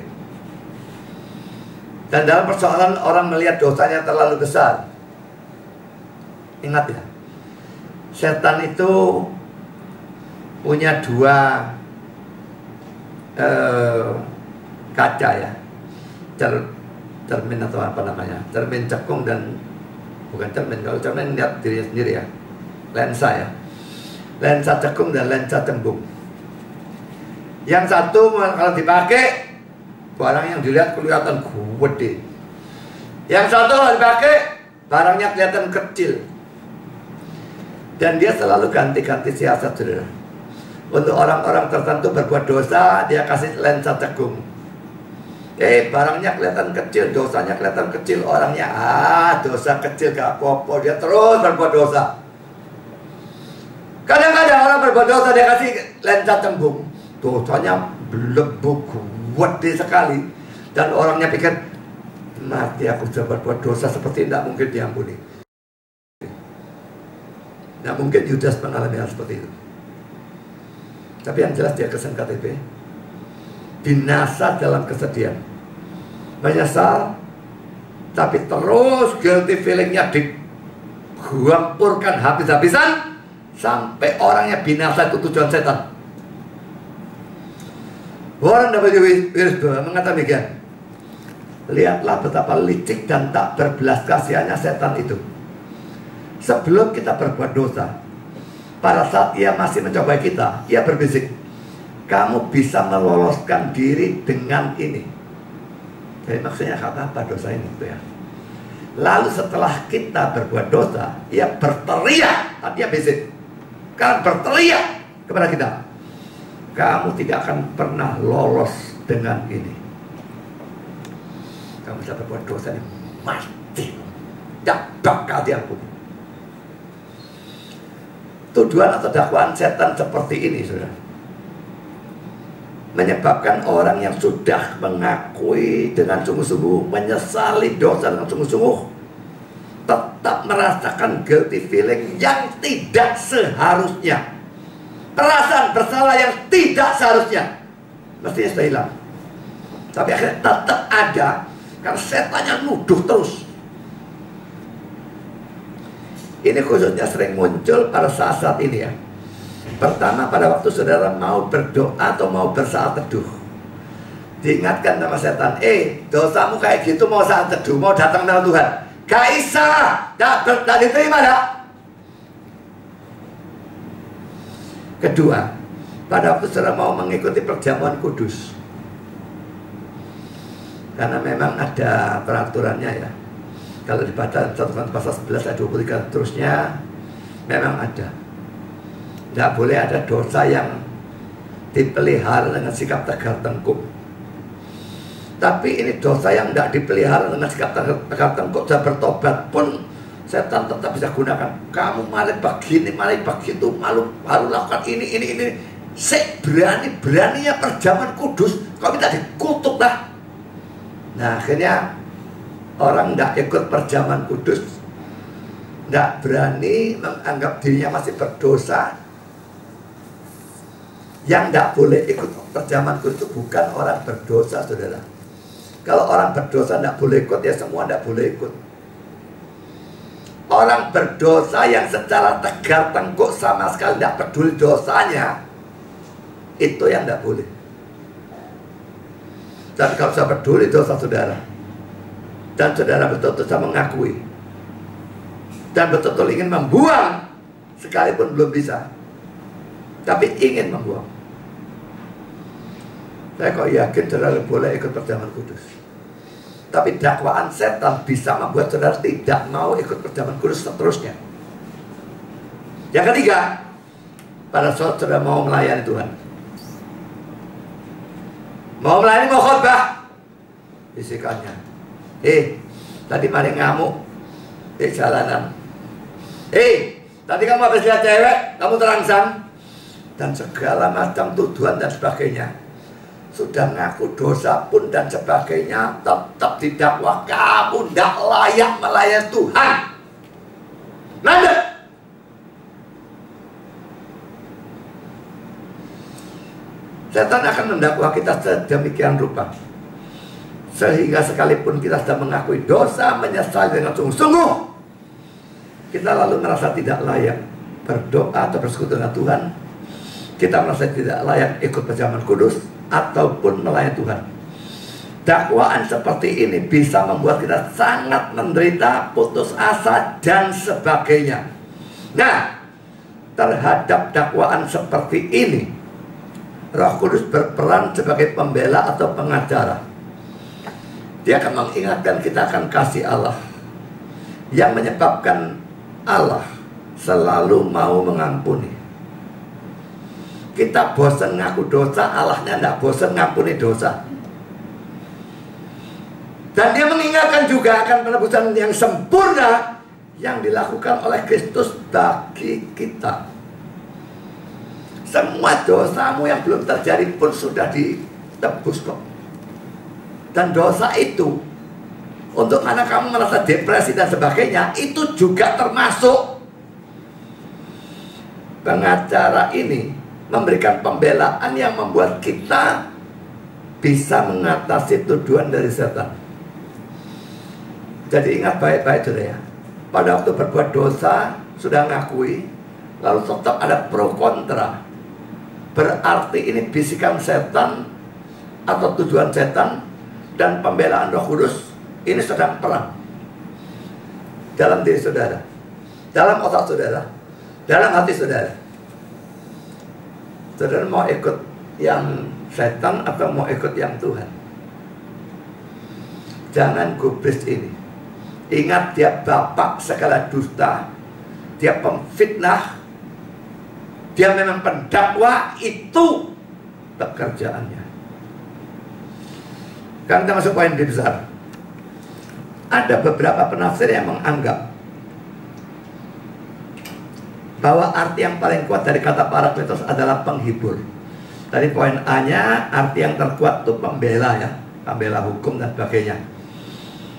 Dan dalam persoalan orang melihat dosanya terlalu besar, ingat ya, setan itu punya dua kaca ya, cermin atau apa namanya, cermin cekung dan bukan cermin, kalau cermin lihat dirinya sendiri ya, lensa ya, lensa cekung dan lensa cembung. Yang satu kalau dipakai, barang yang dilihat kelihatan gede. Yang satu kalau dipakai, barangnya kelihatan kecil. Dan dia selalu ganti-ganti siasat, saudara. Untuk orang-orang tertentu berbuat dosa, dia kasih lensa cekung. Barangnya kelihatan kecil, dosanya kelihatan kecil. Orangnya, dosa kecil gak apa-apa, dia terus berbuat dosa. Kadang-kadang orang berbuat dosa, dia kasih lensa cembung. Dosanya belebuk, gede sekali. Dan orangnya pikir, mati aku sudah berbuat dosa seperti tidak mungkin diampuni. Nah, mungkin Yudas mengalami hal seperti itu. Tapi yang jelas dia Kristen KTP, binasa dalam kesedihan, menyesal, tapi terus guilty feelingnya digampurkan habis-habisan sampai orangnya binasa. Itu tujuan setan. Warren W. Wiersbe mengatakan demikian, lihatlah betapa licik dan tak berbelas kasihannya setan itu. Sebelum kita berbuat dosa, pada saat ia masih mencobai kita, ia berbisik, kamu bisa meloloskan diri dengan ini. Jadi maksudnya apa dosa ini gitu ya. Lalu setelah kita berbuat dosa, ia berteriak, dia bisik, kan berteriak kepada kita, kamu tidak akan pernah lolos dengan ini. Kamu bisa berbuat dosa ini mati, tidak bakal diampuni. Tuduhan atau dakwaan setan seperti ini, saudara, menyebabkan orang yang sudah mengakui dengan sungguh-sungguh, menyesali dosa dengan sungguh-sungguh, tetap merasakan guilty feeling yang tidak seharusnya, perasaan bersalah yang tidak seharusnya, mestinya sudah hilang. Tapi akhirnya tetap ada, karena setannya nuduh terus. Ini khususnya sering muncul pada saat-saat ini ya. Pertama, pada waktu saudara mau berdoa atau mau bersaat teduh, diingatkan sama setan, dosamu kayak gitu, mau saat teduh, mau datang sama Tuhan, gak bisa, gak diterima dah. Kedua, pada waktu saudara mau mengikuti perjamuan kudus, karena memang ada peraturannya ya. Kalau dibaca 1 Korintus pasal 11 ayat 23 terusnya, memang ada. Tidak boleh ada dosa yang dipelihara dengan sikap tegar tengkuk. Tapi ini dosa yang tidak dipelihara dengan sikap tegar tengkuk, sudah bertobat pun setan tetap bisa gunakan. Kamu malah begini, malah begitu, malu baru lakukan ini. Beraninya perjamuan kudus, kau minta dikutuk lah. Nah, akhirnya orang tidak ikut perjamuan kudus, tidak berani, menganggap dirinya masih berdosa. Yang tidak boleh ikut perjamuan kudus itu bukan orang berdosa, saudara. Kalau orang berdosa tidak boleh ikut, ya semua tidak boleh ikut. Orang berdosa yang secara tegar tengkuk sama sekali tidak peduli dosanya, itu yang tidak boleh. Dan kalau saya peduli dosa saudara, dan saudara betul-betul sudah mengakui, dan betul-betul ingin membuang, sekalipun belum bisa, tapi ingin membuang, saya kok yakin saudara boleh ikut perjamuan kudus. Tapi dakwaan setan bisa membuat saudara tidak mau ikut perjamuan kudus seterusnya. Yang ketiga, pada saat saudara mau melayani Tuhan, mau melayani, mau khotbah, bisikannya, tadi maling ngamuk di jalanan, Tadi kamu habis lihat cewek, kamu terangsang, dan segala macam tuduhan dan sebagainya. Sudah ngaku dosa pun dan sebagainya, tetap didakwa kamu tidak layak melayani Tuhan. Nanda. Setan akan mendakwa kita sedemikian rupa, sehingga sekalipun kita sudah mengakui dosa, menyesal dengan sungguh-sungguh, kita lalu merasa tidak layak berdoa atau bersekutu dengan Tuhan. Kita merasa tidak layak ikut perjamuan kudus ataupun melayani Tuhan. Dakwaan seperti ini bisa membuat kita sangat menderita, putus asa, dan sebagainya. Nah, terhadap dakwaan seperti ini, Roh Kudus berperan sebagai pembela atau pengacara. Dia akan mengingatkan kita akan kasih Allah yang menyebabkan Allah selalu mau mengampuni. Kita bosan ngaku dosa, Allahnya tidak bosan ngampuni dosa. Dan dia mengingatkan juga akan penebusan yang sempurna yang dilakukan oleh Kristus bagi kita. Semua dosamu yang belum terjadi pun sudah ditebus kok. Dan dosa itu, untuk mana kamu merasa depresi dan sebagainya, itu juga termasuk. Pengacara ini memberikan pembelaan yang membuat kita bisa mengatasi tuduhan dari setan. Jadi ingat baik-baik saudara ya. Pada waktu berbuat dosa, sudah ngakui, lalu tetap ada pro kontra, berarti ini bisikan setan atau tujuan setan, dan pembelaan Roh Kudus ini sedang perang dalam diri saudara, dalam otak saudara, dalam hati saudara. Saudara mau ikut yang setan atau mau ikut yang Tuhan? Jangan gubris ini. Ingat, dia bapak segala dusta, dia pemfitnah, dia memang pendakwa, itu pekerjaannya. Kan kita masuk poin lebih besar. Ada beberapa penafsir yang menganggap bahwa arti yang paling kuat dari kata parakletos adalah penghibur. Tadi poin A-nya, arti yang terkuat itu pembela ya, pembela hukum dan sebagainya.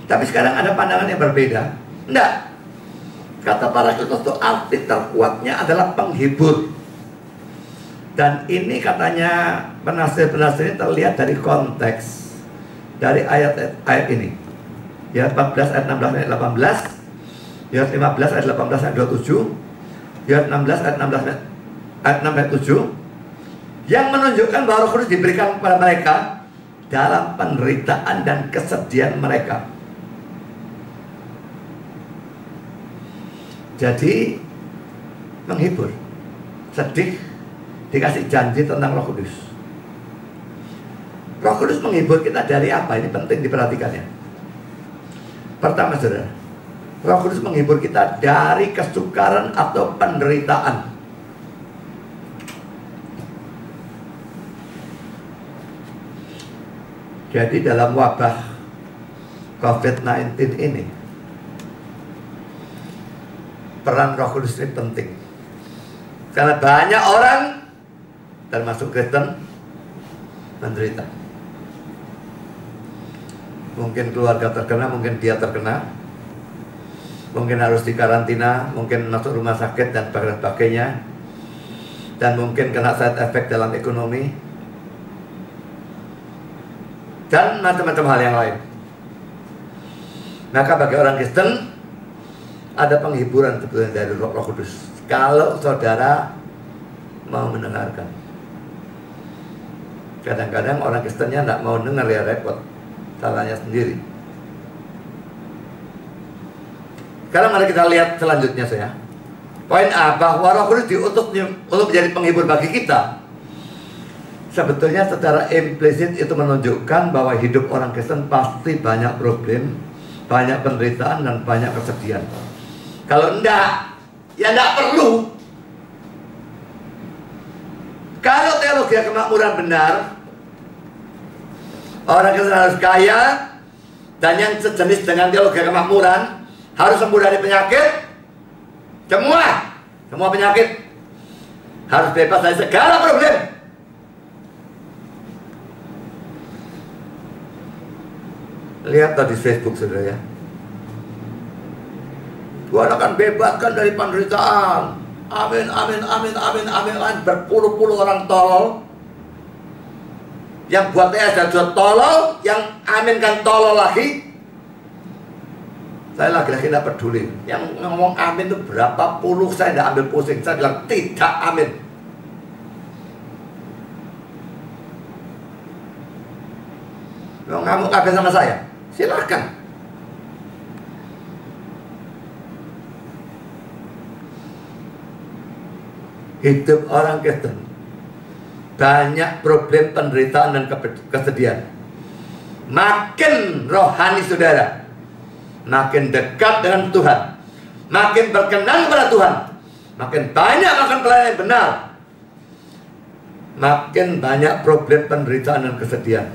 Tapi sekarang ada pandangan yang berbeda. Enggak. Kata parakletos itu arti terkuatnya adalah penghibur. Dan ini katanya penafsir-penafsir ini terlihat dari konteks dari ayat ini. Ya 14 ayat 16 ayat 18, ya 15 ayat 18 ayat 27, ya 16 ayat 16 ayat 6 ayat 7, yang menunjukkan bahwa Roh Kudus diberikan kepada mereka dalam penderitaan dan kesedihan mereka. Jadi menghibur, sedih, dikasih janji tentang Roh Kudus. Roh Kudus menghibur kita dari apa? Ini penting diperhatikan ya. Pertama saudara, Roh Kudus menghibur kita dari kesukaran atau penderitaan. Jadi dalam wabah COVID-19 ini, peran Roh Kudus ini penting. Karena banyak orang, termasuk Kristen, menderita. Mungkin keluarga terkena, mungkin dia terkena, mungkin harus dikarantina, mungkin masuk rumah sakit dan sebagainya, dan mungkin kena side effect dalam ekonomi, dan macam-macam hal yang lain. Maka bagi orang Kristen ada penghiburan sebetulnya dari Roh Kudus kalau saudara mau mendengarkan. Kadang-kadang orang Kristennya tidak mau dengar, ya repot, salahnya sendiri. Sekarang mari kita lihat selanjutnya saya. Poin A, bahwa Roh Kudus diutus untuk menjadi penghibur bagi kita. Sebetulnya secara implisit itu menunjukkan bahwa hidup orang Kristen pasti banyak problem, banyak penderitaan, dan banyak kesedihan. Kalau enggak, ya enggak perlu. Kalau teologi kemakmuran benar, orang Kristen harus kaya, dan yang sejenis dengan teologi kemakmuran harus sembuh dari penyakit, Semua penyakit harus bebas dari segala problem. Lihat tadi Facebook, saudara ya. Tuhan akan bebaskan dari penderitaan. Amin, amin, amin, amin, amin, amin. Berpuluh-puluh orang tolol. Yang buat dan jual tolol, yang aminkan tolol lagi. Saya lagi-lagi tidak peduli. Yang ngomong amin itu berapa puluh, saya tidak ambil pusing. Saya bilang tidak amin. Kalau ngamuk kabeh sama saya, silakan. Hidup orang Kristen banyak problem, penderitaan, dan kesedihan. Makin rohani saudara, makin dekat dengan Tuhan, makin berkenan kepada Tuhan, makin banyak makan pelayanan yang benar, makin banyak problem, penderitaan, dan kesedihan.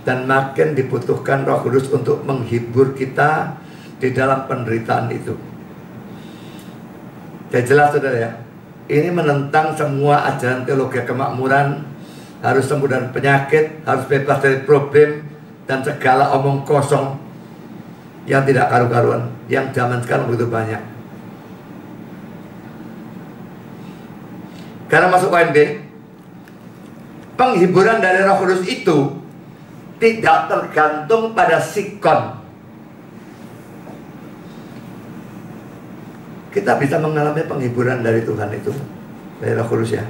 Dan makin dibutuhkan Roh Kudus untuk menghibur kita di dalam penderitaan itu. Jadi jelas saudara ya, ini menentang semua ajaran teologi kemakmuran. Harus sembuh dari penyakit, harus bebas dari problem, dan segala omong kosong yang tidak karu-karuan, yang zaman sekarang begitu banyak. Karena masuk poin B, penghiburan dari Roh Kudus itu tidak tergantung pada sikon. Kita bisa mengalami penghiburan dari Tuhan itu, dari Roh Kudus ya,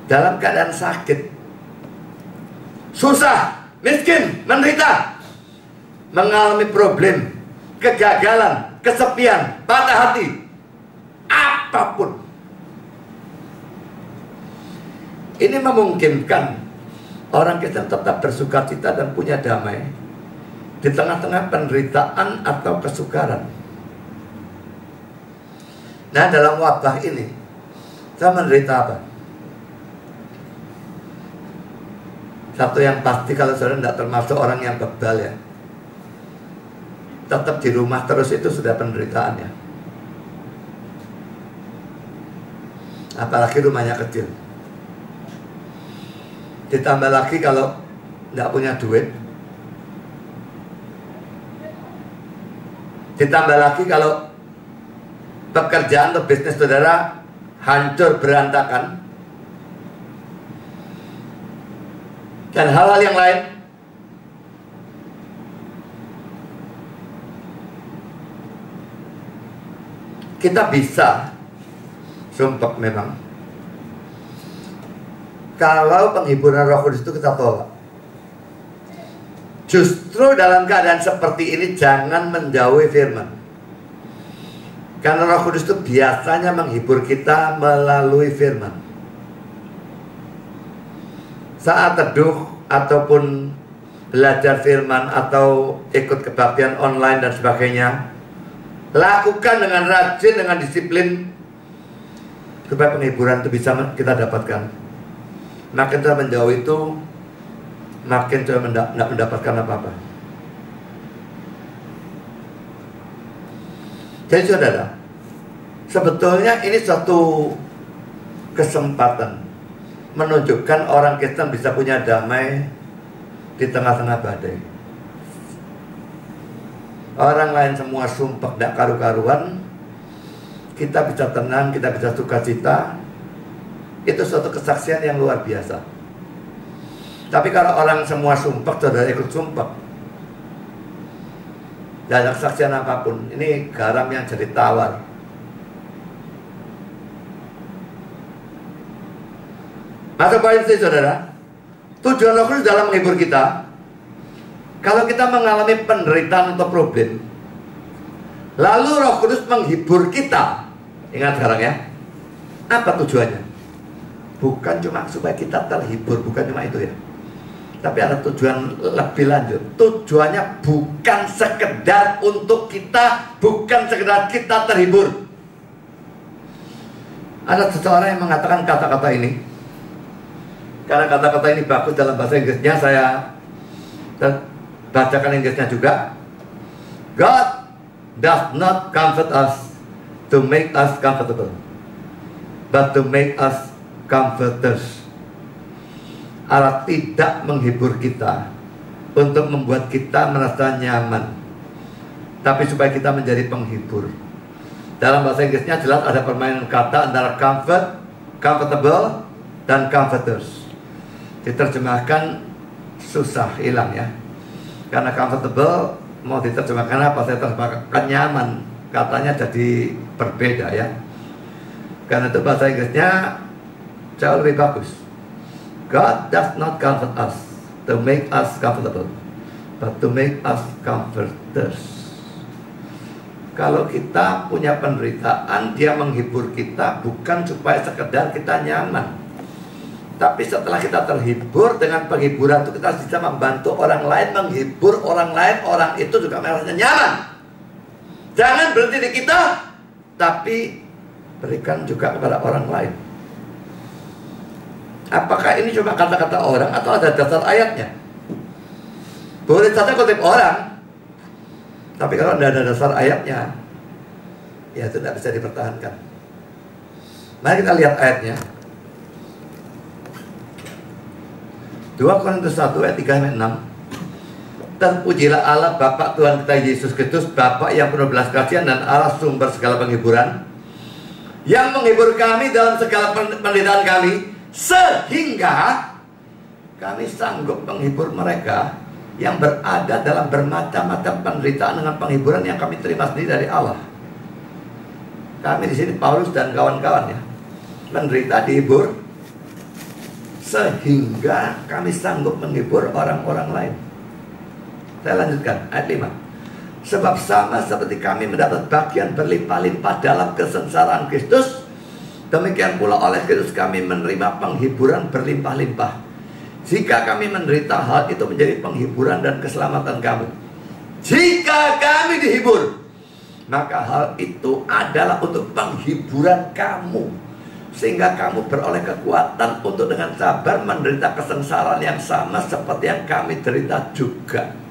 dalam keadaan sakit, susah, miskin, menderita, mengalami problem, kegagalan, kesepian, patah hati, apapun. Ini memungkinkan orang kita tetap bersuka cita dan punya damai di tengah-tengah penderitaan atau kesukaran. Nah, dalam wabah ini saya menderita apa? Satu yang pasti, kalau saudara tidak termasuk orang yang bebal ya, tetap di rumah terus, itu sudah penderitaan ya. Apalagi rumahnya kecil. Ditambah lagi kalau tidak punya duit. Ditambah lagi kalau pekerjaan atau bisnis saudara hancur berantakan, dan hal-hal yang lain. Kita bisa sumpah memang kalau penghiburan Roh Kudus itu kita tolak. Justru dalam keadaan seperti ini jangan menjauhi firman. Karena Roh Kudus itu biasanya menghibur kita melalui firman. Saat teduh ataupun belajar firman atau ikut kebaktian online dan sebagainya, lakukan dengan rajin, dengan disiplin, supaya penghiburan itu bisa kita dapatkan. Makin kita menjauh itu, makin kita tidak mendapatkan apa-apa. Jadi saudara, sebetulnya ini suatu kesempatan menunjukkan orang Kristen bisa punya damai di tengah-tengah badai. Orang lain semua sumpah tidak karu-karuan, kita bisa tenang, kita bisa sukacita. Itu suatu kesaksian yang luar biasa. Tapi kalau orang semua sumpah, saudara ikut sumpah, tidak ada kesaksian apapun. Ini garam yang jadi tawar. Masuk poin C, saudara. Tujuan Roh Kudus dalam menghibur kita. Kalau kita mengalami penderitaan atau problem, lalu Roh Kudus menghibur kita. Ingat sekarang ya, apa tujuannya? Bukan cuma supaya kita terhibur, bukan cuma itu ya, tapi ada tujuan lebih lanjut. Tujuannya bukan sekedar untuk kita, bukan sekedar kita terhibur. Ada seseorang yang mengatakan kata-kata ini, karena kata-kata ini bagus dalam bahasa Inggrisnya, saya bacakan Inggrisnya juga. God does not comfort us to make us comfortable, but to make us comforters. Allah tidak menghibur kita untuk membuat kita merasa nyaman, tapi supaya kita menjadi penghibur. Dalam bahasa Inggrisnya jelas ada permainan kata antara comfort, comfortable, dan comforters. Diterjemahkan susah, hilang ya. Karena comfortable mau diterjemahkan apa? Saya terjemahkan nyaman, katanya jadi berbeda ya. Karena itu bahasa Inggrisnya jauh lebih bagus. God does not comfort us to make us comfortable, but to make us comforters. Kalau kita punya penderitaan, Dia menghibur kita bukan supaya sekedar kita nyaman, tapi setelah kita terhibur dengan penghiburan itu, kita bisa membantu orang lain, menghibur orang lain, orang itu juga merasa nyaman. Jangan berhenti di kita, tapi berikan juga kepada orang lain. Apakah ini cuma kata-kata orang atau ada dasar ayatnya? Boleh saja kutip orang, tapi kalau tidak ada dasar ayatnya, ya itu tidak bisa dipertahankan. Mari kita lihat ayatnya. 2 Korintus 1 ayat 3-6. Terpujilah Allah Bapa Tuhan kita Yesus Kristus, Bapa yang penuh belas kasihan dan Allah sumber segala penghiburan, yang menghibur kami dalam segala penderitaan kami, sehingga kami sanggup menghibur mereka yang berada dalam bermacam-macam penderitaan dengan penghiburan yang kami terima sendiri dari Allah. Kami di sini Paulus dan kawan-kawan ya, menderita dihibur, sehingga kami sanggup menghibur orang-orang lain. Saya lanjutkan ayat 5. Sebab sama seperti kami mendapat bagian berlimpah-limpah dalam kesengsaraan Kristus, demikian pula oleh Kristus kami menerima penghiburan berlimpah-limpah. Jika kami menderita, hal itu menjadi penghiburan dan keselamatan kamu. Jika kami dihibur, maka hal itu adalah untuk penghiburan kamu, sehingga kamu beroleh kekuatan untuk dengan sabar menderita kesengsaraan yang sama seperti yang kami derita juga.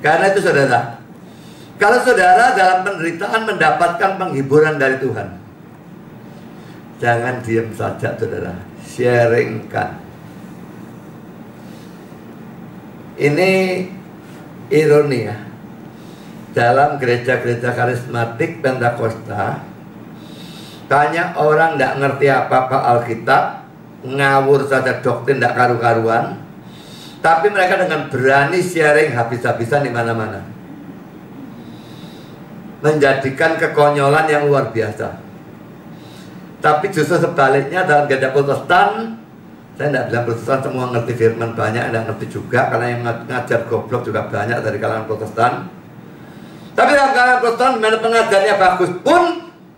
Karena itu saudara, kalau saudara dalam penderitaan mendapatkan penghiburan dari Tuhan, jangan diam saja saudara, sharingkan. Ini ironi ya, dalam gereja-gereja karismatik Pentakosta banyak orang tidak ngerti apa-apa Alkitab, ngawur saja doktrin tidak karu-karuan, tapi mereka dengan berani sharing habis-habisan di mana-mana, menjadikan kekonyolan yang luar biasa. Tapi justru sebaliknya dalam gereja Protestan, saya tidak bilang Protestan semua ngerti firman, banyak yang ngerti juga, karena yang ngajar goblok juga banyak dari kalangan Protestan. Tapi dalam kalangan Protestan, dimana pengajarnya bagus pun,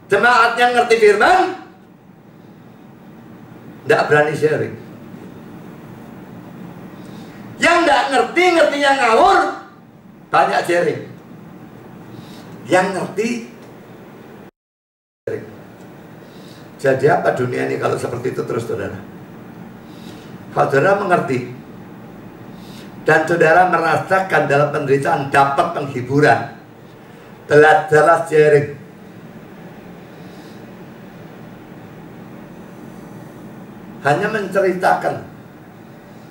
jemaatnya ngerti firman, tidak berani sharing. Yang tidak ngerti, ngertinya ngawur, banyak sharing. Yang ngerti sharing. Jadi apa dunia ini kalau seperti itu terus saudara? Kalau saudara mengerti dan saudara merasakan dalam penderitaan dapat penghiburan, belajarlah sharing. Hanya menceritakan.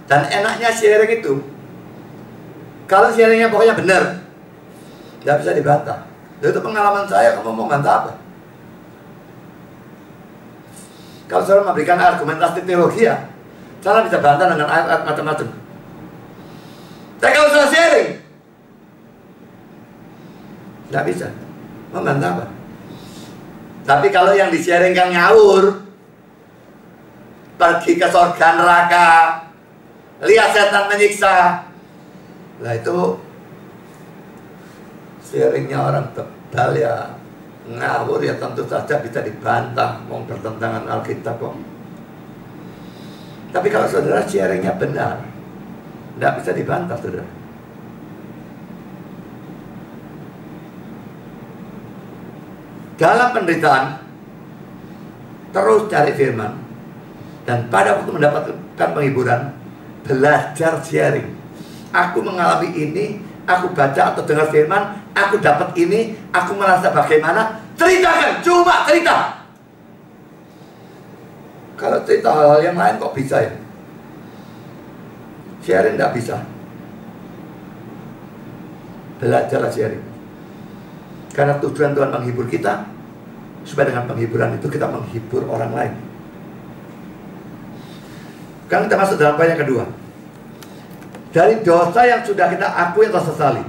Dan enaknya sharing itu, kalau sharingnya pokoknya benar, tidak bisa dibantah. Itu pengalaman saya, kamu mau bantah apa? Kalau saudara memberikan argumentasi teologi ya, saudara bisa bantah dengan ayat-ayat macam-macam. Tapi kalau saudara sharing, tidak bisa membantah apa. Tapi kalau yang di-sharingkan ngawur, pergi ke surga neraka, lihat setan menyiksa, nah itu sharingnya orang tebal ya, ngawur ya, tentu saja bisa dibantah, mau bertentangan Alkitab kok. Tapi kalau saudara sharingnya benar, tidak bisa dibantah saudara. Dalam penderitaan terus cari firman, dan pada waktu mendapatkan penghiburan, belajar sharing. Aku mengalami ini, aku baca atau dengar firman, aku dapat ini, aku merasa bagaimana, ceritakan, cuma cerita. Kalau cerita hal-hal yang lain kok bisa ya? Sharing nggak bisa. Belajarlah sharing. Karena tujuan Tuhan menghibur kita, supaya dengan penghiburan itu kita menghibur orang lain. Sekarang kita masuk dalam poin yang kedua. Dari dosa yang sudah kita akui atau sesali.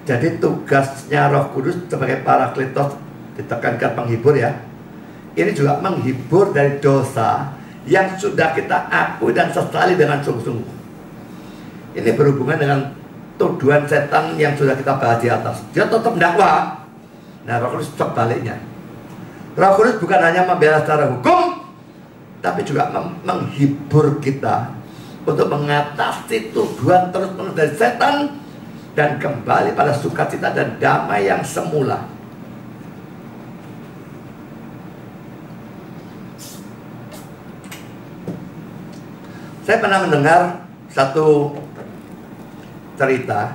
Jadi tugasnya Roh Kudus sebagai Parakletos, ditekankan penghibur ya. Ini juga menghibur dari dosa yang sudah kita akui dan sesali dengan sungguh-sungguh. Ini berhubungan dengan tuduhan setan yang sudah kita bahas di atas. Dia tetap mendakwa. Nah, Roh Kudus sebaliknya. Roh Kudus bukan hanya membela secara hukum, tapi juga menghibur kita untuk mengatasi tuduhan terus-menerus dari setan dan kembali pada sukacita dan damai yang semula. Saya pernah mendengar satu cerita,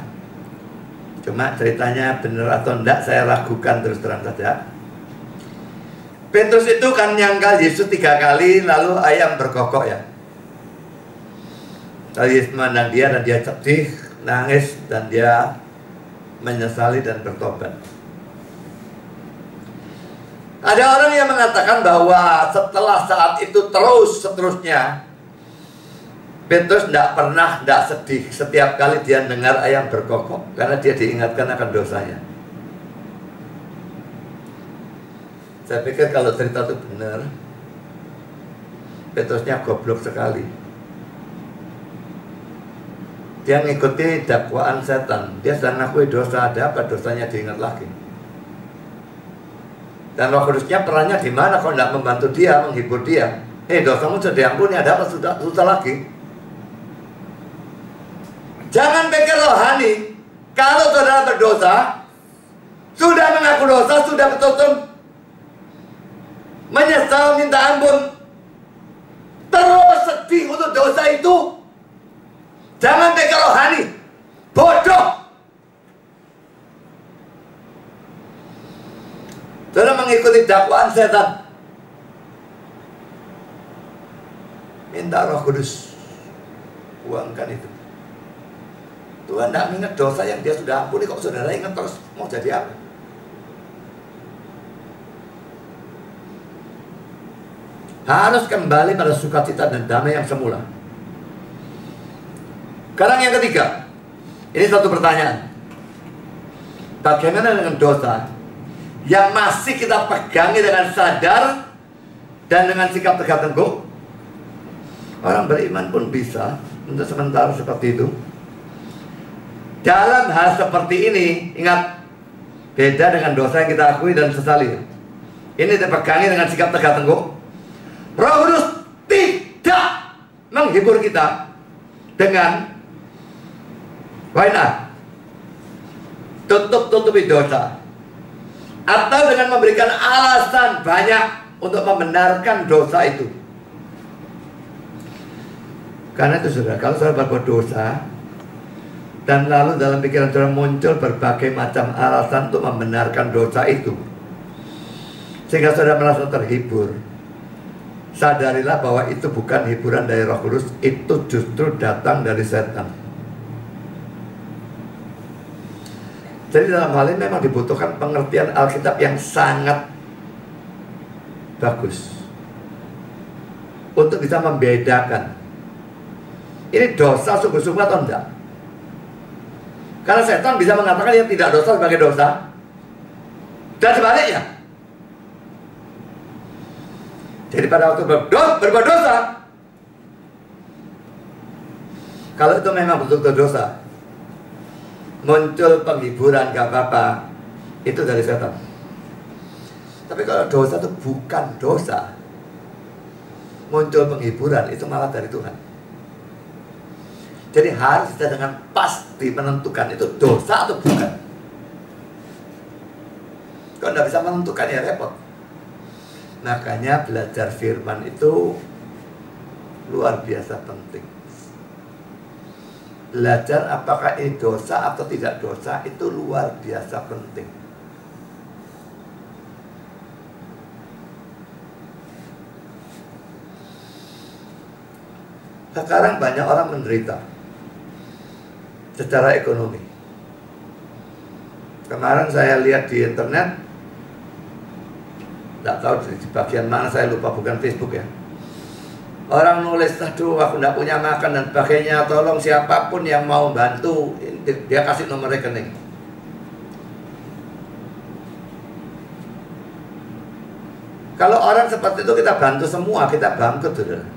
cuma ceritanya benar atau enggak saya ragukan terus terang saja. Petrus itu kan nyangkal Yesus 3 kali, lalu ayam berkokok ya. Lalu Yesus memandang dia dan dia sedih, nangis, dan dia menyesali dan bertobat. Ada orang yang mengatakan bahwa setelah saat itu seterusnya Petrus tidak sedih setiap kali dia dengar ayam berkokok, karena dia diingatkan akan dosanya. Saya pikir kalau cerita itu benar, Petrusnya goblok sekali. Dia mengikuti dakwaan setan. Dia sedang mengakui dosa, ada apa dosanya diingat lagi. Dan Roh Kudusnya perannya di mana kalau tidak membantu dia, menghibur dia. Dosamu sudah diampuni, ada apa susah lagi. Jangan pikir rohani. Kalau saudara berdosa, sudah mengaku dosa, sudah betul-betul menyesal, minta ampun, terus sedih untuk dosa itu, jangan pikir rohani. Bodoh. Saudara mengikuti dakwaan setan. Minta Roh Kudus, buangkan itu. Tuhan tidak ingat dosa yang dia sudah ampuni, kok saudara ingat terus, mau jadi apa? Harus kembali pada sukacita dan damai yang semula. Sekarang yang ketiga, ini satu pertanyaan. Bagaimana dengan dosa yang masih kita pegangi dengan sadar dan dengan sikap tegak tengkuk? Orang beriman pun bisa untuk sementara seperti itu. Dalam hal seperti ini, ingat, beda dengan dosa yang kita akui dan sesali. Ini dipegangi dengan sikap tegak tengkuk. Roh Kudus tidak menghibur kita dengan poin A, tutupi dosa, atau dengan memberikan alasan banyak untuk membenarkan dosa itu. Karena itu saudara, kalau saudara berbuat dosa dan lalu dalam pikiran saudara muncul berbagai macam alasan untuk membenarkan dosa itu, sehingga saudara merasa terhibur, sadarilah bahwa itu bukan hiburan dari Roh Kudus, itu justru datang dari setan. Jadi dalam hal ini memang dibutuhkan pengertian Alkitab yang sangat bagus untuk bisa membedakan ini dosa sungguh-sungguh atau enggak. Karena setan bisa mengatakan yang tidak dosa sebagai dosa, dan sebaliknya. Jadi pada waktu berbuat dosa, kalau itu memang betul-betul dosa, muncul penghiburan, gak apa-apa, itu dari setan. Tapi kalau dosa itu bukan dosa, muncul penghiburan, itu malah dari Tuhan. Jadi harus kita dengan pasti menentukan itu dosa atau bukan. Kalau tidak bisa menentukan ya repot. Makanya belajar firman itu luar biasa penting. belajar apakah ini dosa atau tidak dosa itu luar biasa penting. Sekarang banyak orang menderita secara ekonomi. Kemarin saya lihat di internet, tidak tahu di bagian mana, saya lupa, bukan Facebook ya. Orang nulis, aduh aku tidak punya makan dan sebagainya, tolong siapapun yang mau bantu. Dia kasih nomor rekening. Kalau orang seperti itu kita bantu semua, kita bangkrut, saudara.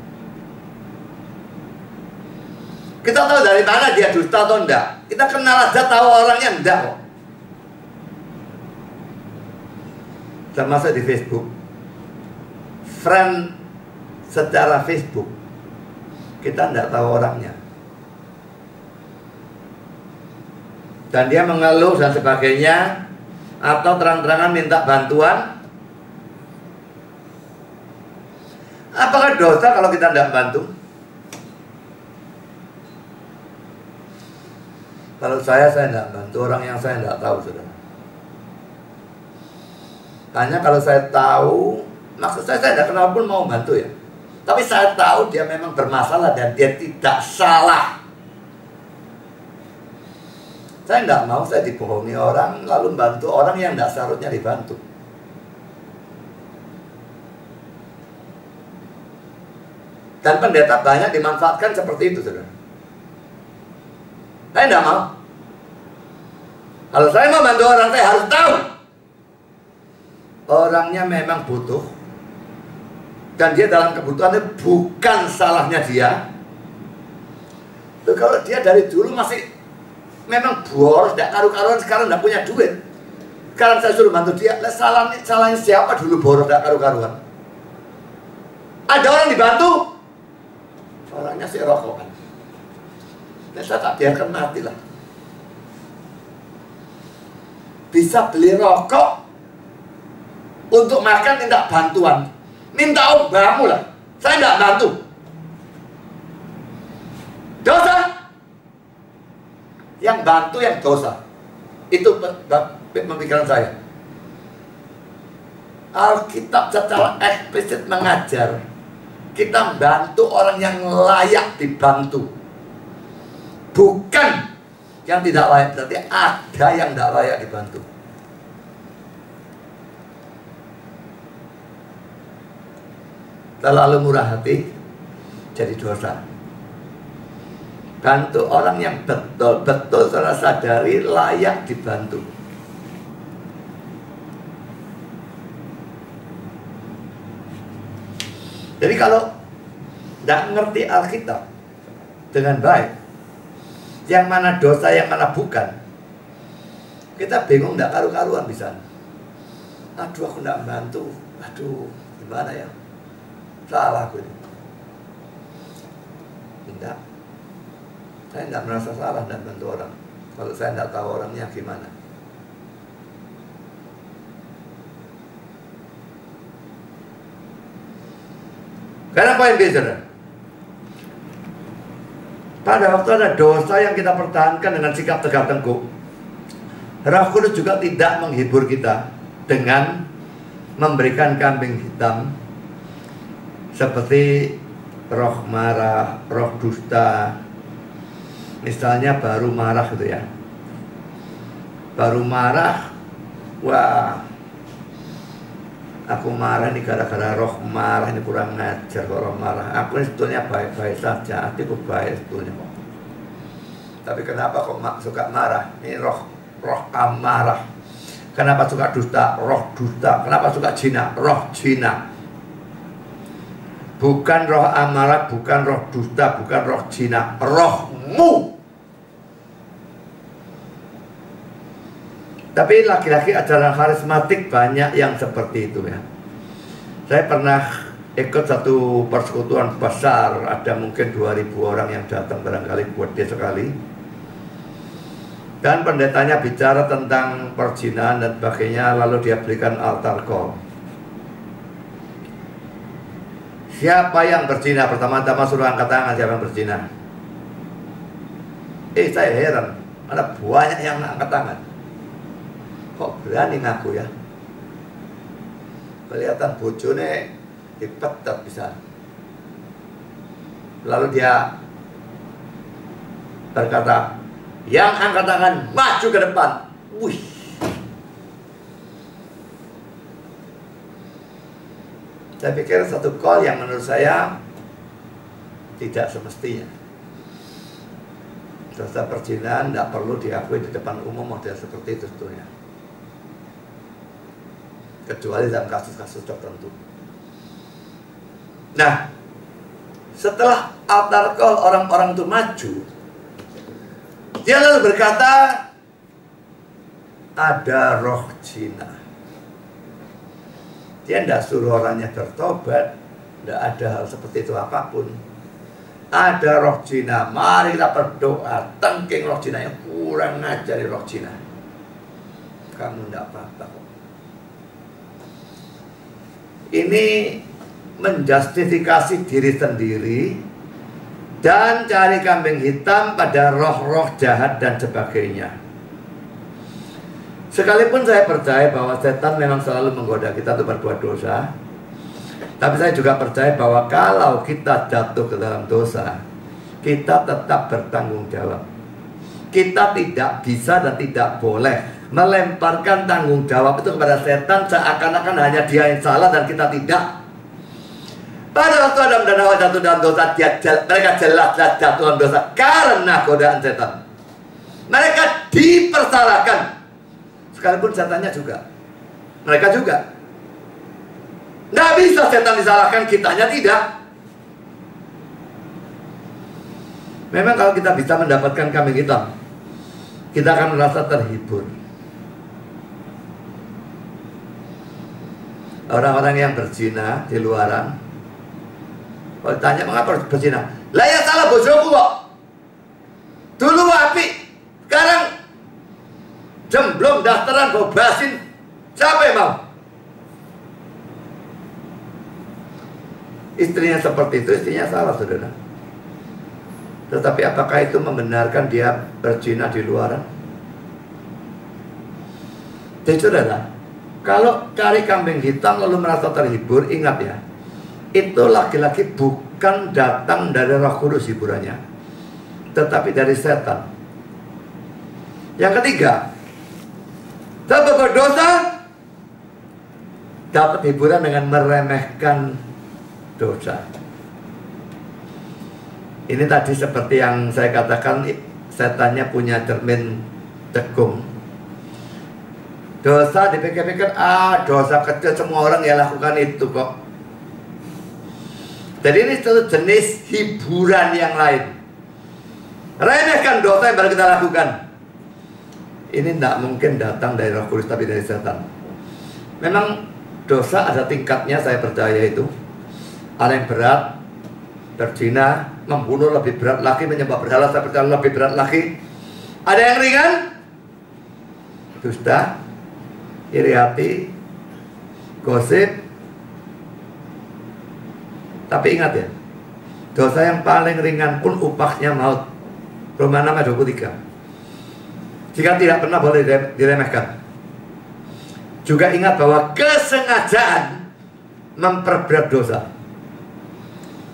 Kita tahu dari mana dia dusta atau enggak. Kita kenal aja tahu orangnya enggak kok. Termasuk di Facebook. Friend secara Facebook, kita enggak tahu orangnya. Dan dia mengeluh dan sebagainya, atau terang-terangan minta bantuan. Apakah dosa kalau kita tidak bantu? Kalau saya tidak bantu orang yang saya tidak tahu, saudara. Hanya kalau saya tahu, maksud saya tidak kenal pun mau bantu ya. Tapi saya tahu dia memang bermasalah dan dia tidak salah. Saya tidak mau saya dibohongi orang lalu bantu orang yang tidak seharusnya dibantu. Dan pendeta banyak dimanfaatkan seperti itu, saudara. Saya tidak mau. Kalau saya mau bantu orang, saya harus tahu orangnya memang butuh, dan dia dalam kebutuhannya bukan salahnya dia. Tuh, kalau dia dari dulu masih memang boros, tidak karu-karuan, sekarang tidak punya duit, sekarang saya suruh bantu dia, salahnya siapa dulu boros, tidak karu-karuan? Ada orang dibantu, orangnya si rokokan. Nah, saya tak biarkan mati lah. Bisa beli rokok untuk makan, minta bantuan, minta obatmu lah. Saya tidak bantu. Dosa. Yang bantu yang dosa. Itu pemikiran saya. Alkitab secara eksplisit mengajar kita bantu orang yang layak dibantu, bukan yang tidak layak. Berarti ada yang tidak layak dibantu. Terlalu murah hati jadi dosa. Bantu orang yang betul-betul secara sadari layak dibantu. Jadi kalau tidak ngerti Alkitab dengan baik, yang mana dosa, yang mana bukan, kita bingung, tidak karu-karuan bisa. Aduh, aku tidak bantu. Aduh, gimana ya? Salah aku ini. Tidak. Saya tidak merasa salah dan bantu orang kalau saya tidak tahu orangnya gimana. Karena poin B, saudara, pada waktu ada dosa yang kita pertahankan dengan sikap tegak tengkuk, Roh Kudus juga tidak menghibur kita dengan memberikan kambing hitam seperti roh marah, roh dusta. Misalnya baru marah gitu ya, baru marah, wah, aku marah ini gara-gara roh marah, ini kurang ngajar kok roh marah. Aku ini sebetulnya baik-baik saja, hatiku baik sebetulnya kok. Tapi kenapa kok suka marah? Ini roh amarah. Kenapa suka dusta? Roh dusta. Kenapa suka zina? Roh zina. Bukan roh amarah, bukan roh dusta, bukan roh zina, rohmu. Tapi laki-laki ajaran karismatik banyak yang seperti itu ya. Saya pernah ikut satu persekutuan besar, ada mungkin 2000 orang yang datang barangkali buat dia sekali. Dan pendetanya bicara tentang perzinahan dan sebagainya, lalu dia berikan altar call. Siapa yang berzina? Pertama-tama suruh angkat tangan, siapa yang berzina? Saya heran, ada banyak yang angkat tangan. Kok berani ngaku ya? Kelihatan bojone dipetet bisa. Lalu dia berkata, yang angkat tangan maju ke depan. Wih. Saya pikir satu call yang menurut saya tidak semestinya. Dosa perzinahan tidak perlu diakui di depan umum model seperti itu sebetulnya. Kecuali dalam kasus-kasus tertentu. Nah, setelah altar call orang-orang itu maju, dia lalu berkata, ada roh zina. Dia tidak suruh orangnya bertobat, tidak ada hal seperti itu apapun. Ada roh zina, mari kita berdoa, tengking roh zina yang kurang ngajari roh zina. Kamu tidak apa-apa kok. Ini menjustifikasi diri sendiri dan cari kambing hitam pada roh-roh jahat dan sebagainya. Sekalipun saya percaya bahwa setan memang selalu menggoda kita untuk berbuat dosa, tapi saya juga percaya bahwa kalau kita jatuh ke dalam dosa, kita tetap bertanggung jawab. Kita tidak bisa dan tidak boleh melemparkan tanggung jawab itu kepada setan seakan-akan hanya dia yang salah dan kita tidak. Pada waktu Adam dan Hawa jatuh dalam dosa, mereka jelas-jelas jatuh dalam dosa karena godaan setan. Mereka dipersalahkan. Sekalipun setannya juga, mereka juga. Nggak bisa setan disalahkan, kitanya tidak. Memang kalau kita bisa mendapatkan kambing hitam, kita akan merasa terhibur. Orang-orang yang berzina di luaran, kalau ditanya mengapa berzina, lah ya salah bojoku kok. Dulu api, sekarang jemblong dasteran bau basin. Siapa yang mau? Istrinya seperti itu, istrinya salah, saudara. Tetapi apakah itu membenarkan dia berzina di luaran? Jadi saudara, kalau cari kambing hitam lalu merasa terhibur, ingat ya, itu laki-laki bukan datang dari Roh Kudus hiburannya, tetapi dari setan. Yang ketiga, dapat berdosa, dapat hiburan dengan meremehkan dosa. Ini tadi seperti yang saya katakan, setannya punya cermin cekung. Dosa dipikir-pikir, dosa kecil, semua orang yang lakukan itu kok. Jadi ini satu jenis hiburan yang lain. Remehkan dosa yang baru kita lakukan. Ini tidak mungkin datang dari Roh Kudus, tapi dari setan. Memang dosa ada tingkatnya, saya percaya itu. Ada yang berat, berzina, membunuh lebih berat lagi, menyembah berhala saya percaya lebih berat lagi. Ada yang ringan, dusta, iri hati, gosip. Tapi ingat ya, dosa yang paling ringan pun upahnya maut. Roma 6 ayat 23. Jika tidak pernah boleh diremehkan. Juga ingat bahwa kesengajaan memperberat dosa.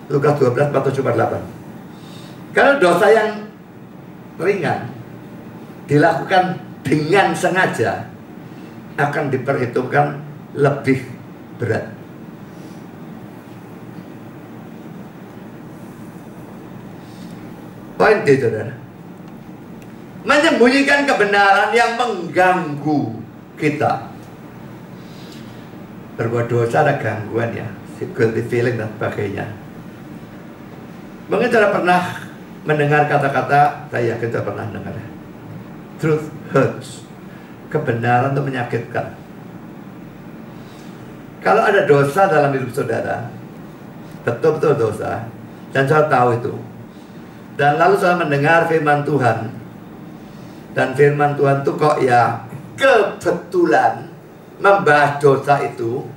Lukas 12, 47, 48. Kalau dosa yang ringan dilakukan dengan sengaja, akan diperhitungkan lebih berat. Poin D, saudara, menyembunyikan kebenaran yang mengganggu kita. Berbuat dosa ada gangguan ya, guilty feeling dan sebagainya. Mungkin saudara pernah mendengar kata-kata, saya yakin saudara pernah dengar ya, truth hurts. Kebenaran itu menyakitkan. Kalau ada dosa dalam hidup saudara, betul-betul dosa, dan saudara tahu itu, dan lalu saudara mendengar firman Tuhan, dan firman Tuhan itu kok ya kebetulan membahas dosa itu,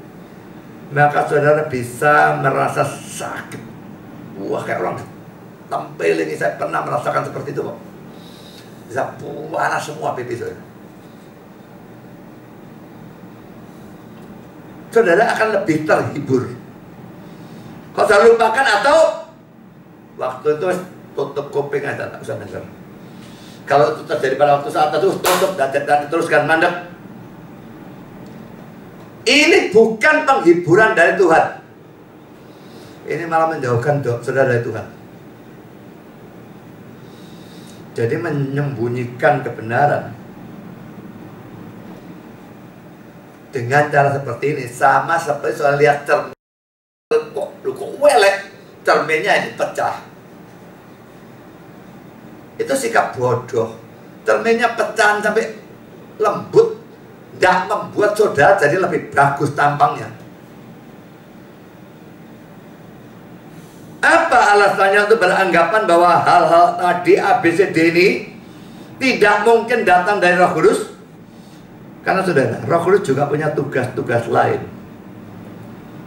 maka saudara bisa merasa sakit. Wah, kayak orang tampil ini, saya pernah merasakan seperti itu kok. bisa panas semua pipi saudara. Saudara akan lebih terhibur. Kau sudah lupakan atau waktu itu tutup kuping aja, tak usah dengar. Kalau itu terjadi pada waktu saat itu, tutup dan teruskan mandek. Ini bukan penghiburan dari Tuhan. Ini malah menjauhkan saudara dari Tuhan. Jadi menyembunyikan kebenaran dengan cara seperti ini sama seperti soal lihat cermin. Kok welek, cerminnya ini pecah. Itu sikap bodoh. Cerminnya pecah sampai lembut, tidak membuat saudara jadi lebih bagus tampangnya. Apa alasannya untuk beranggapan bahwa hal-hal tadi ABCD ini tidak mungkin datang dari Roh Kudus? Karena saudara, Roh Kudus juga punya tugas-tugas lain.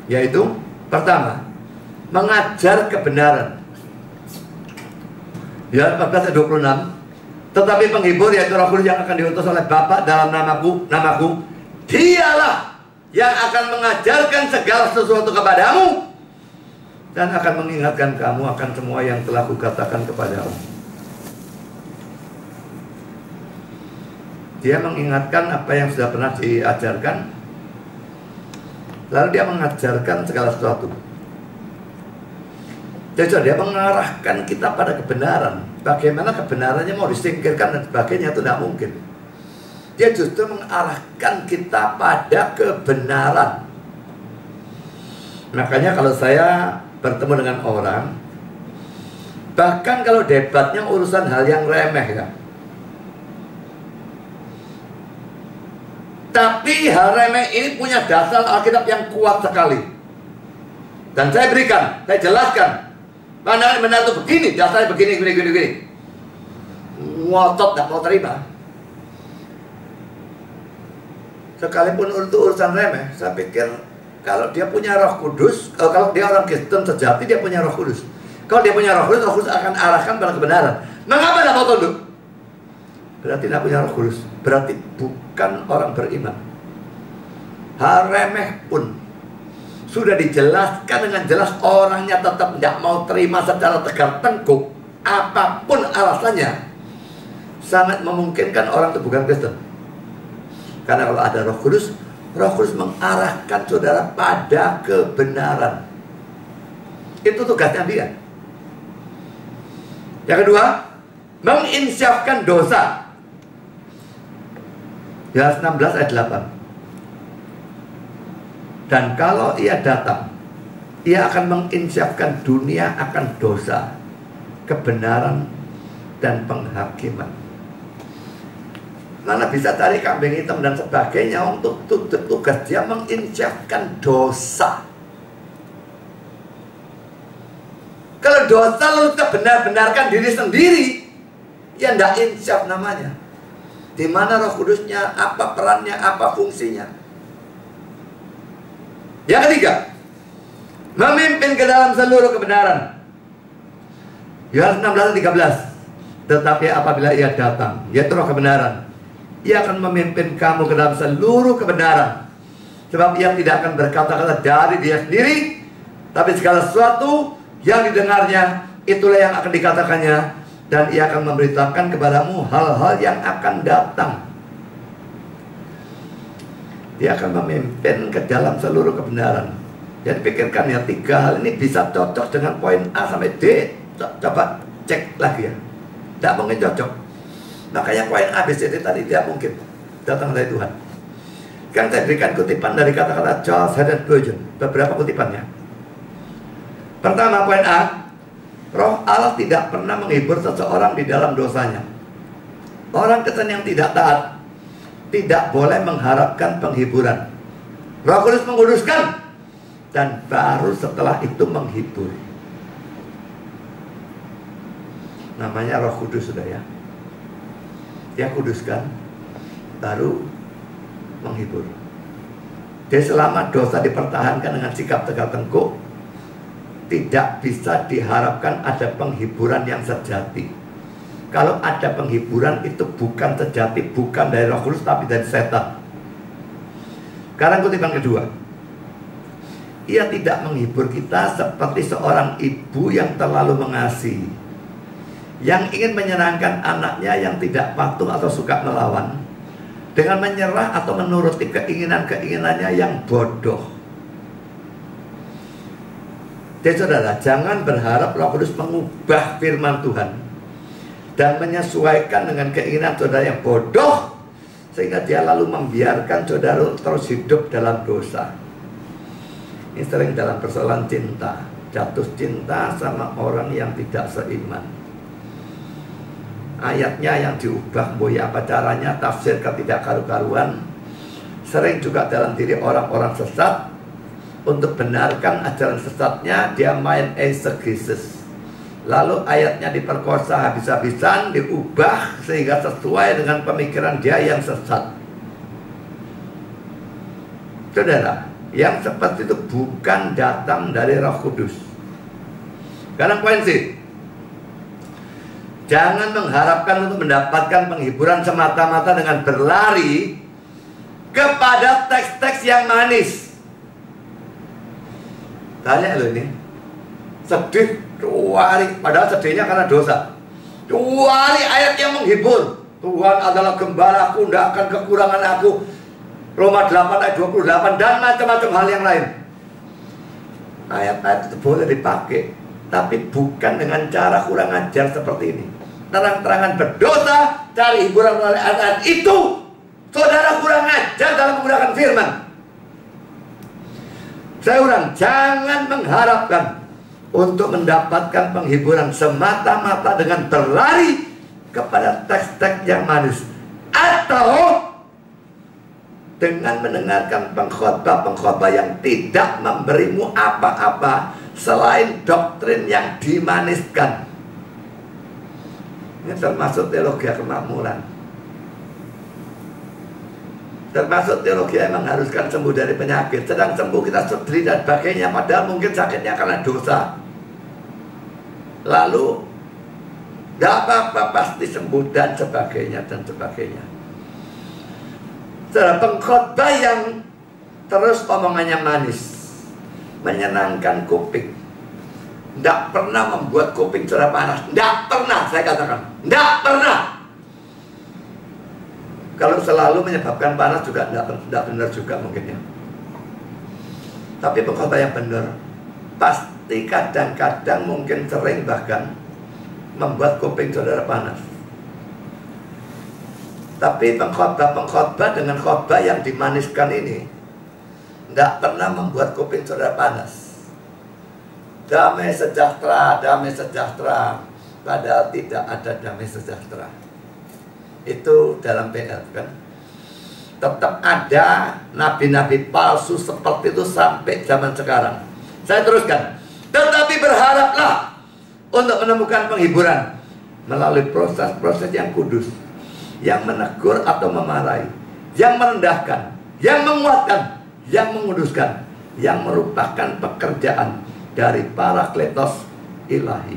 Yaitu, pertama, mengajar kebenaran. Ya, 14 ayat 26. Tetapi penghibur yaitu Roh Kudus yang akan diutus oleh Bapa dalam namaku, Dialah yang akan mengajarkan segala sesuatu kepadamu dan akan mengingatkan kamu akan semua yang telah kukatakan kepadamu. Dia mengingatkan apa yang sudah pernah diajarkan, lalu dia mengajarkan segala sesuatu. Jadi dia mengarahkan kita pada kebenaran. Bagaimana kebenarannya mau disingkirkan dan sebagainya itu tidak mungkin. Dia justru mengarahkan kita pada kebenaran. Makanya kalau saya bertemu dengan orang, bahkan kalau debatnya urusan hal yang remeh ya, tapi hal remeh ini punya dasar Alkitab yang kuat sekali. Dan saya berikan, saya jelaskan. Mana benar itu begini, dasarnya begini. Ngotot tidak mau terima. Sekalipun untuk urusan remeh, saya pikir kalau dia punya Roh Kudus, kalau dia orang Kristen sejati, dia punya Roh Kudus. Kalau dia punya Roh Kudus akan arahkan pada kebenaran. Mengapa tidak mau tunduk? Berarti tidak punya Roh Kudus. Berarti bukan orang beriman. Hal remeh pun sudah dijelaskan dengan jelas, orangnya tetap tidak mau terima secara tegar tengkuk. Apapun alasannya, sangat memungkinkan orang itu bukan Kristen. Karena kalau ada Roh Kudus mengarahkan saudara pada kebenaran. Itu tugasnya dia. Yang kedua, menginsyafkan dosa. Yohanes 16 ayat 8. Dan kalau ia datang, ia akan menginsyafkan dunia akan dosa, kebenaran, dan penghakiman. Mana bisa cari kambing hitam dan sebagainya. Untuk tugas dia menginsyafkan dosa. Kalau dosa lalu kita benar-benarkan diri sendiri, ya tidak insyaf namanya. Di mana Roh Kudusnya, apa perannya, apa fungsinya. Yang ketiga, memimpin ke dalam seluruh kebenaran. Yohanes 16:13. Tetapi apabila ia datang, yaitu Roh kebenaran, ia akan memimpin kamu ke dalam seluruh kebenaran. Sebab ia tidak akan berkata-kata dari dia sendiri, tapi segala sesuatu yang didengarnya, itulah yang akan dikatakannya. Dan ia akan memberitakan kepadamu hal-hal yang akan datang. Dia akan memimpin ke dalam seluruh kebenaran. Jadi pikirkan ya, 3 hal ini bisa cocok dengan poin A sampai D. Coba cek lagi ya. Tidak mungkin cocok. Makanya poin A, B, C, D tadi tidak mungkin datang dari Tuhan. Kan saya berikan kutipan dari kata-kata Charles Haddon Spurgeon. Beberapa kutipannya. Pertama, poin A, Roh Allah tidak pernah menghibur seseorang di dalam dosanya. Orang Kristen yang tidak taat tidak boleh mengharapkan penghiburan. Roh Kudus menguduskan, dan baru setelah itu menghibur. Namanya Roh Kudus sudah ya. Dia kuduskan, baru menghibur. Jadi selama dosa dipertahankan dengan sikap tegar tengkuk, tidak bisa diharapkan ada penghiburan yang sejati. kalau ada penghiburan itu bukan sejati, bukan dari Roh Kudus, tapi dari setan. Sekarang kutipan kedua. Ia tidak menghibur kita seperti seorang ibu yang terlalu mengasihi, yang ingin menyenangkan anaknya yang tidak patuh atau suka melawan, dengan menyerah atau menuruti keinginan-keinginannya yang bodoh. Jadi saudara, jangan berharap Roh Kudus mengubah firman Tuhan dan menyesuaikan dengan keinginan saudara yang bodoh, sehingga dia lalu membiarkan saudara terus hidup dalam dosa. Ini sering dalam persoalan cinta, jatuh cinta sama orang yang tidak seiman. Ayatnya yang diubah, boy apa caranya, tafsir tidak karu-karuan. Sering juga dalam diri orang-orang sesat. Untuk benarkan ajaran sesatnya, dia main eisegesis. Lalu ayatnya diperkosa habis-habisan, diubah sehingga sesuai dengan pemikiran dia yang sesat. Saudara, yang seperti itu bukan datang dari Roh Kudus. Sekarang poin C. Jangan mengharapkan untuk mendapatkan penghiburan semata-mata dengan berlari kepada teks-teks yang manis. Tanya lo ini, sedih 2 hari, padahal sedihnya karena dosa. 2 hari ayat yang menghibur. Tuhan adalah gembalaku, tidak akan kekurangan aku. Roma 8 ayat 28 dan macam-macam hal yang lain. Ayat-ayat itu boleh dipakai, tapi bukan dengan cara kurang ajar seperti ini. Terang-terangan berdosa, cari hiburan melalui ayat-ayat itu. Saudara kurang ajar dalam menggunakan firman. Saya ulang, jangan mengharapkan untuk mendapatkan penghiburan semata-mata dengan berlari kepada teks-teks yang manis, atau dengan mendengarkan pengkhotbah-pengkhotbah yang tidak memberimu apa-apa selain doktrin yang dimaniskan. Ini termasuk teologi kemakmuran, termasuk teologi yang mengharuskan sembuh dari penyakit. Sedang sembuh kita sedih dan sebagainya, padahal mungkin sakitnya karena dosa. Lalu tidak apa-apa, pasti sembuh dan sebagainya dan sebagainya. Saudara, pengkhotbah yang terus omongannya manis, menyenangkan kuping, tidak pernah membuat kuping saudara panas. Tidak pernah, saya katakan, tidak pernah. Kalau selalu menyebabkan panas juga tidak benar juga mungkin ya. Tapi pengkhotbah yang benar pasti kadang-kadang, mungkin sering bahkan, membuat kuping saudara panas. Tapi pengkhotbah dengan khotbah yang dimaniskan ini tidak pernah membuat kuping saudara panas. Damai sejahtera, padahal tidak ada damai sejahtera. Itu dalam PL kan. Tetap ada nabi-nabi palsu seperti itu sampai zaman sekarang. Saya teruskan. Tetapi berharaplah untuk menemukan penghiburan melalui proses-proses yang kudus, yang menegur atau memarahi, yang merendahkan, yang menguatkan, yang menguduskan, yang merupakan pekerjaan dari Parakletos ilahi.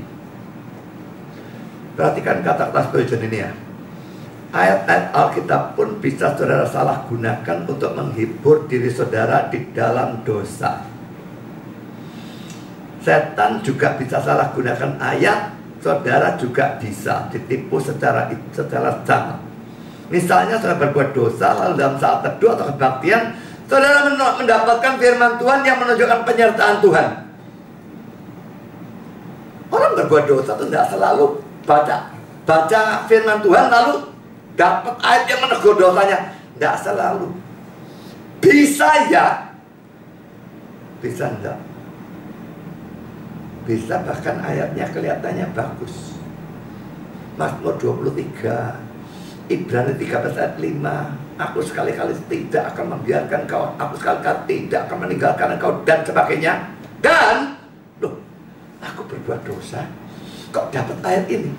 Perhatikan kata-kata Spurgeon ini ya. Ayat-ayat Alkitab pun bisa saudara salah gunakan untuk menghibur diri saudara di dalam dosa. Setan juga bisa salah gunakan ayat, saudara juga bisa ditipu secara sama. Misalnya saudara berbuat dosa, lalu dalam saat teduh atau kebaktian, saudara mendapatkan firman Tuhan yang menunjukkan penyertaan Tuhan. Orang berbuat dosa itu tidak selalu baca firman Tuhan lalu dapat ayat yang menegur dosanya. Tidak selalu. Bisa ya, bisa enggak. Bisa bahkan ayatnya kelihatannya bagus. Mazmur 23, Ibrani 13 ayat 5, aku sekali-kali tidak akan membiarkan kau, aku sekali-kali tidak akan meninggalkan engkau, dan sebagainya. Dan loh, aku berbuat dosa, kok dapat ayat ini?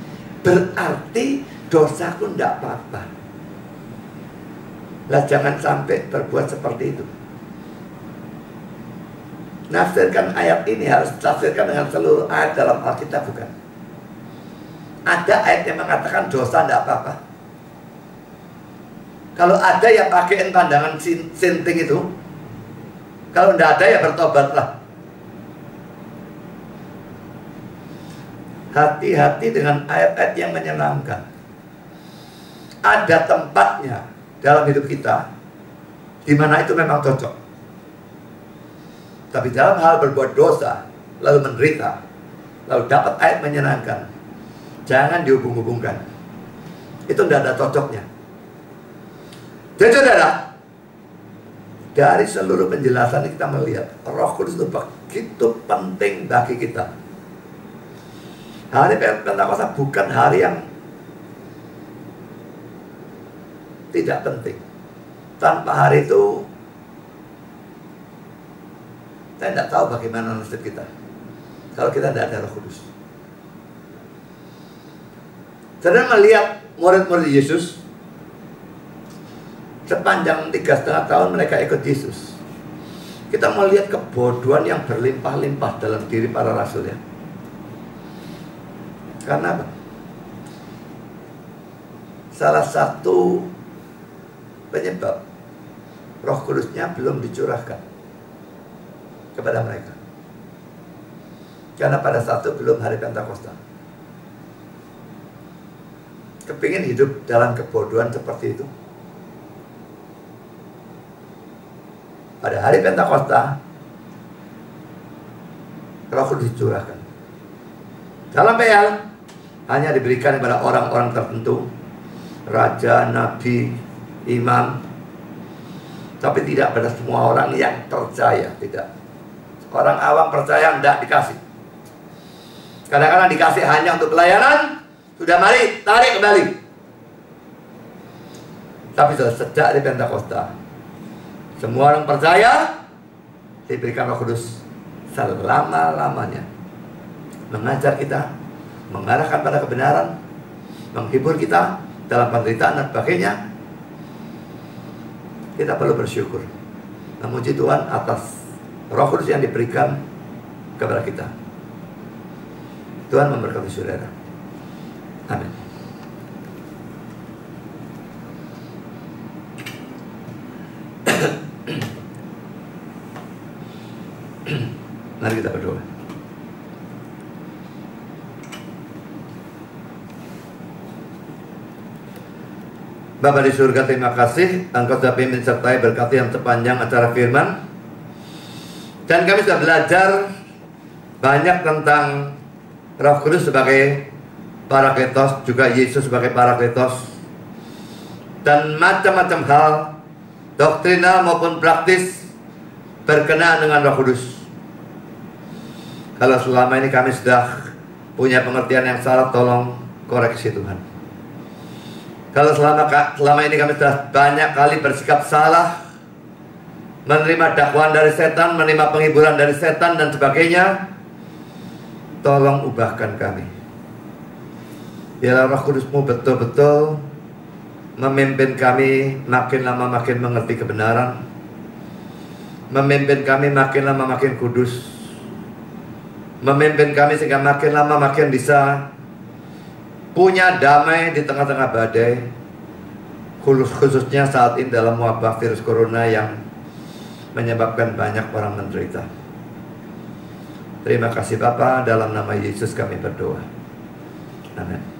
Berarti dosaku tidak apa-apa. Lah jangan sampai berbuat seperti itu. Nafsirkan ayat ini harus tafsirkan dengan seluruh ayat dalam Alkitab, bukan? Ada ayat yang mengatakan dosa tidak apa-apa. Kalau ada ya pakaiin pandangan sinting itu. Kalau tidak ada ya bertobatlah. Hati-hati dengan ayat-ayat yang menyenangkan. Ada tempatnya dalam hidup kita di mana itu memang cocok. Tapi dalam hal berbuat dosa, lalu menderita, lalu dapat ayat menyenangkan, jangan dihubung-hubungkan. Itu tidak ada cocoknya. Jadi saudara, dari seluruh penjelasan kita melihat Roh Kudus itu begitu penting bagi kita. Hari Pentakosta bukan hari yang tidak penting. Tanpa hari itu, saya tidak tahu bagaimana nasib kita kalau kita tidak ada Roh Kudus. Saudara melihat murid-murid Yesus, sepanjang 3,5 tahun mereka ikut Yesus. Kita melihat kebodohan yang berlimpah-limpah dalam diri para rasul ya. Karena apa? Salah satu penyebab Roh Kudusnya belum dicurahkan kepada mereka. Karena pada saat itu belum hari Pentakosta. Kepingin hidup dalam kebodohan seperti itu. Pada hari Pentakosta Roh Kudus dicurahkan. Dalam PL hanya diberikan kepada orang-orang tertentu, raja, nabi, imam, tapi tidak pada semua orang yang percaya. Tidak. Orang awam percaya tidak dikasih. Kadang-kadang dikasih hanya untuk pelayanan. Sudah mari tarik kembali. Tapi sejak di Pentakosta, semua orang percaya diberikan Roh Kudus selama-lamanya, mengajar kita, mengarahkan pada kebenaran, menghibur kita dalam penderitaan dan sebagainya. Kita perlu bersyukur, memuji Tuhan atas Roh Kudus yang diberikan kepada kita. Tuhan memberkati saudara. Amin. Mari kita berdoa. Bapa di surga, terima kasih Engkau sudah pimpin sertai berkati yang sepanjang acara firman. Dan kami sudah belajar banyak tentang Roh Kudus sebagai Parakletos, juga Yesus sebagai Parakletos, dan macam-macam hal doktrinal maupun praktis berkenaan dengan Roh Kudus. Kalau selama ini kami sudah punya pengertian yang salah, tolong koreksi Tuhan. Kalau selama ini kami sudah banyak kali bersikap salah, menerima dakwaan dari setan, menerima penghiburan dari setan dan sebagainya, tolong ubahkan kami. Biarlah Roh Kudus-Mu betul-betul memimpin kami makin lama makin mengerti kebenaran, memimpin kami makin lama makin kudus, memimpin kami sehingga makin lama makin bisa punya damai di tengah-tengah badai, khususnya saat ini dalam wabah virus corona yang menyebabkan banyak orang menderita. Terima kasih Bapa, dalam nama Yesus kami berdoa. Amin.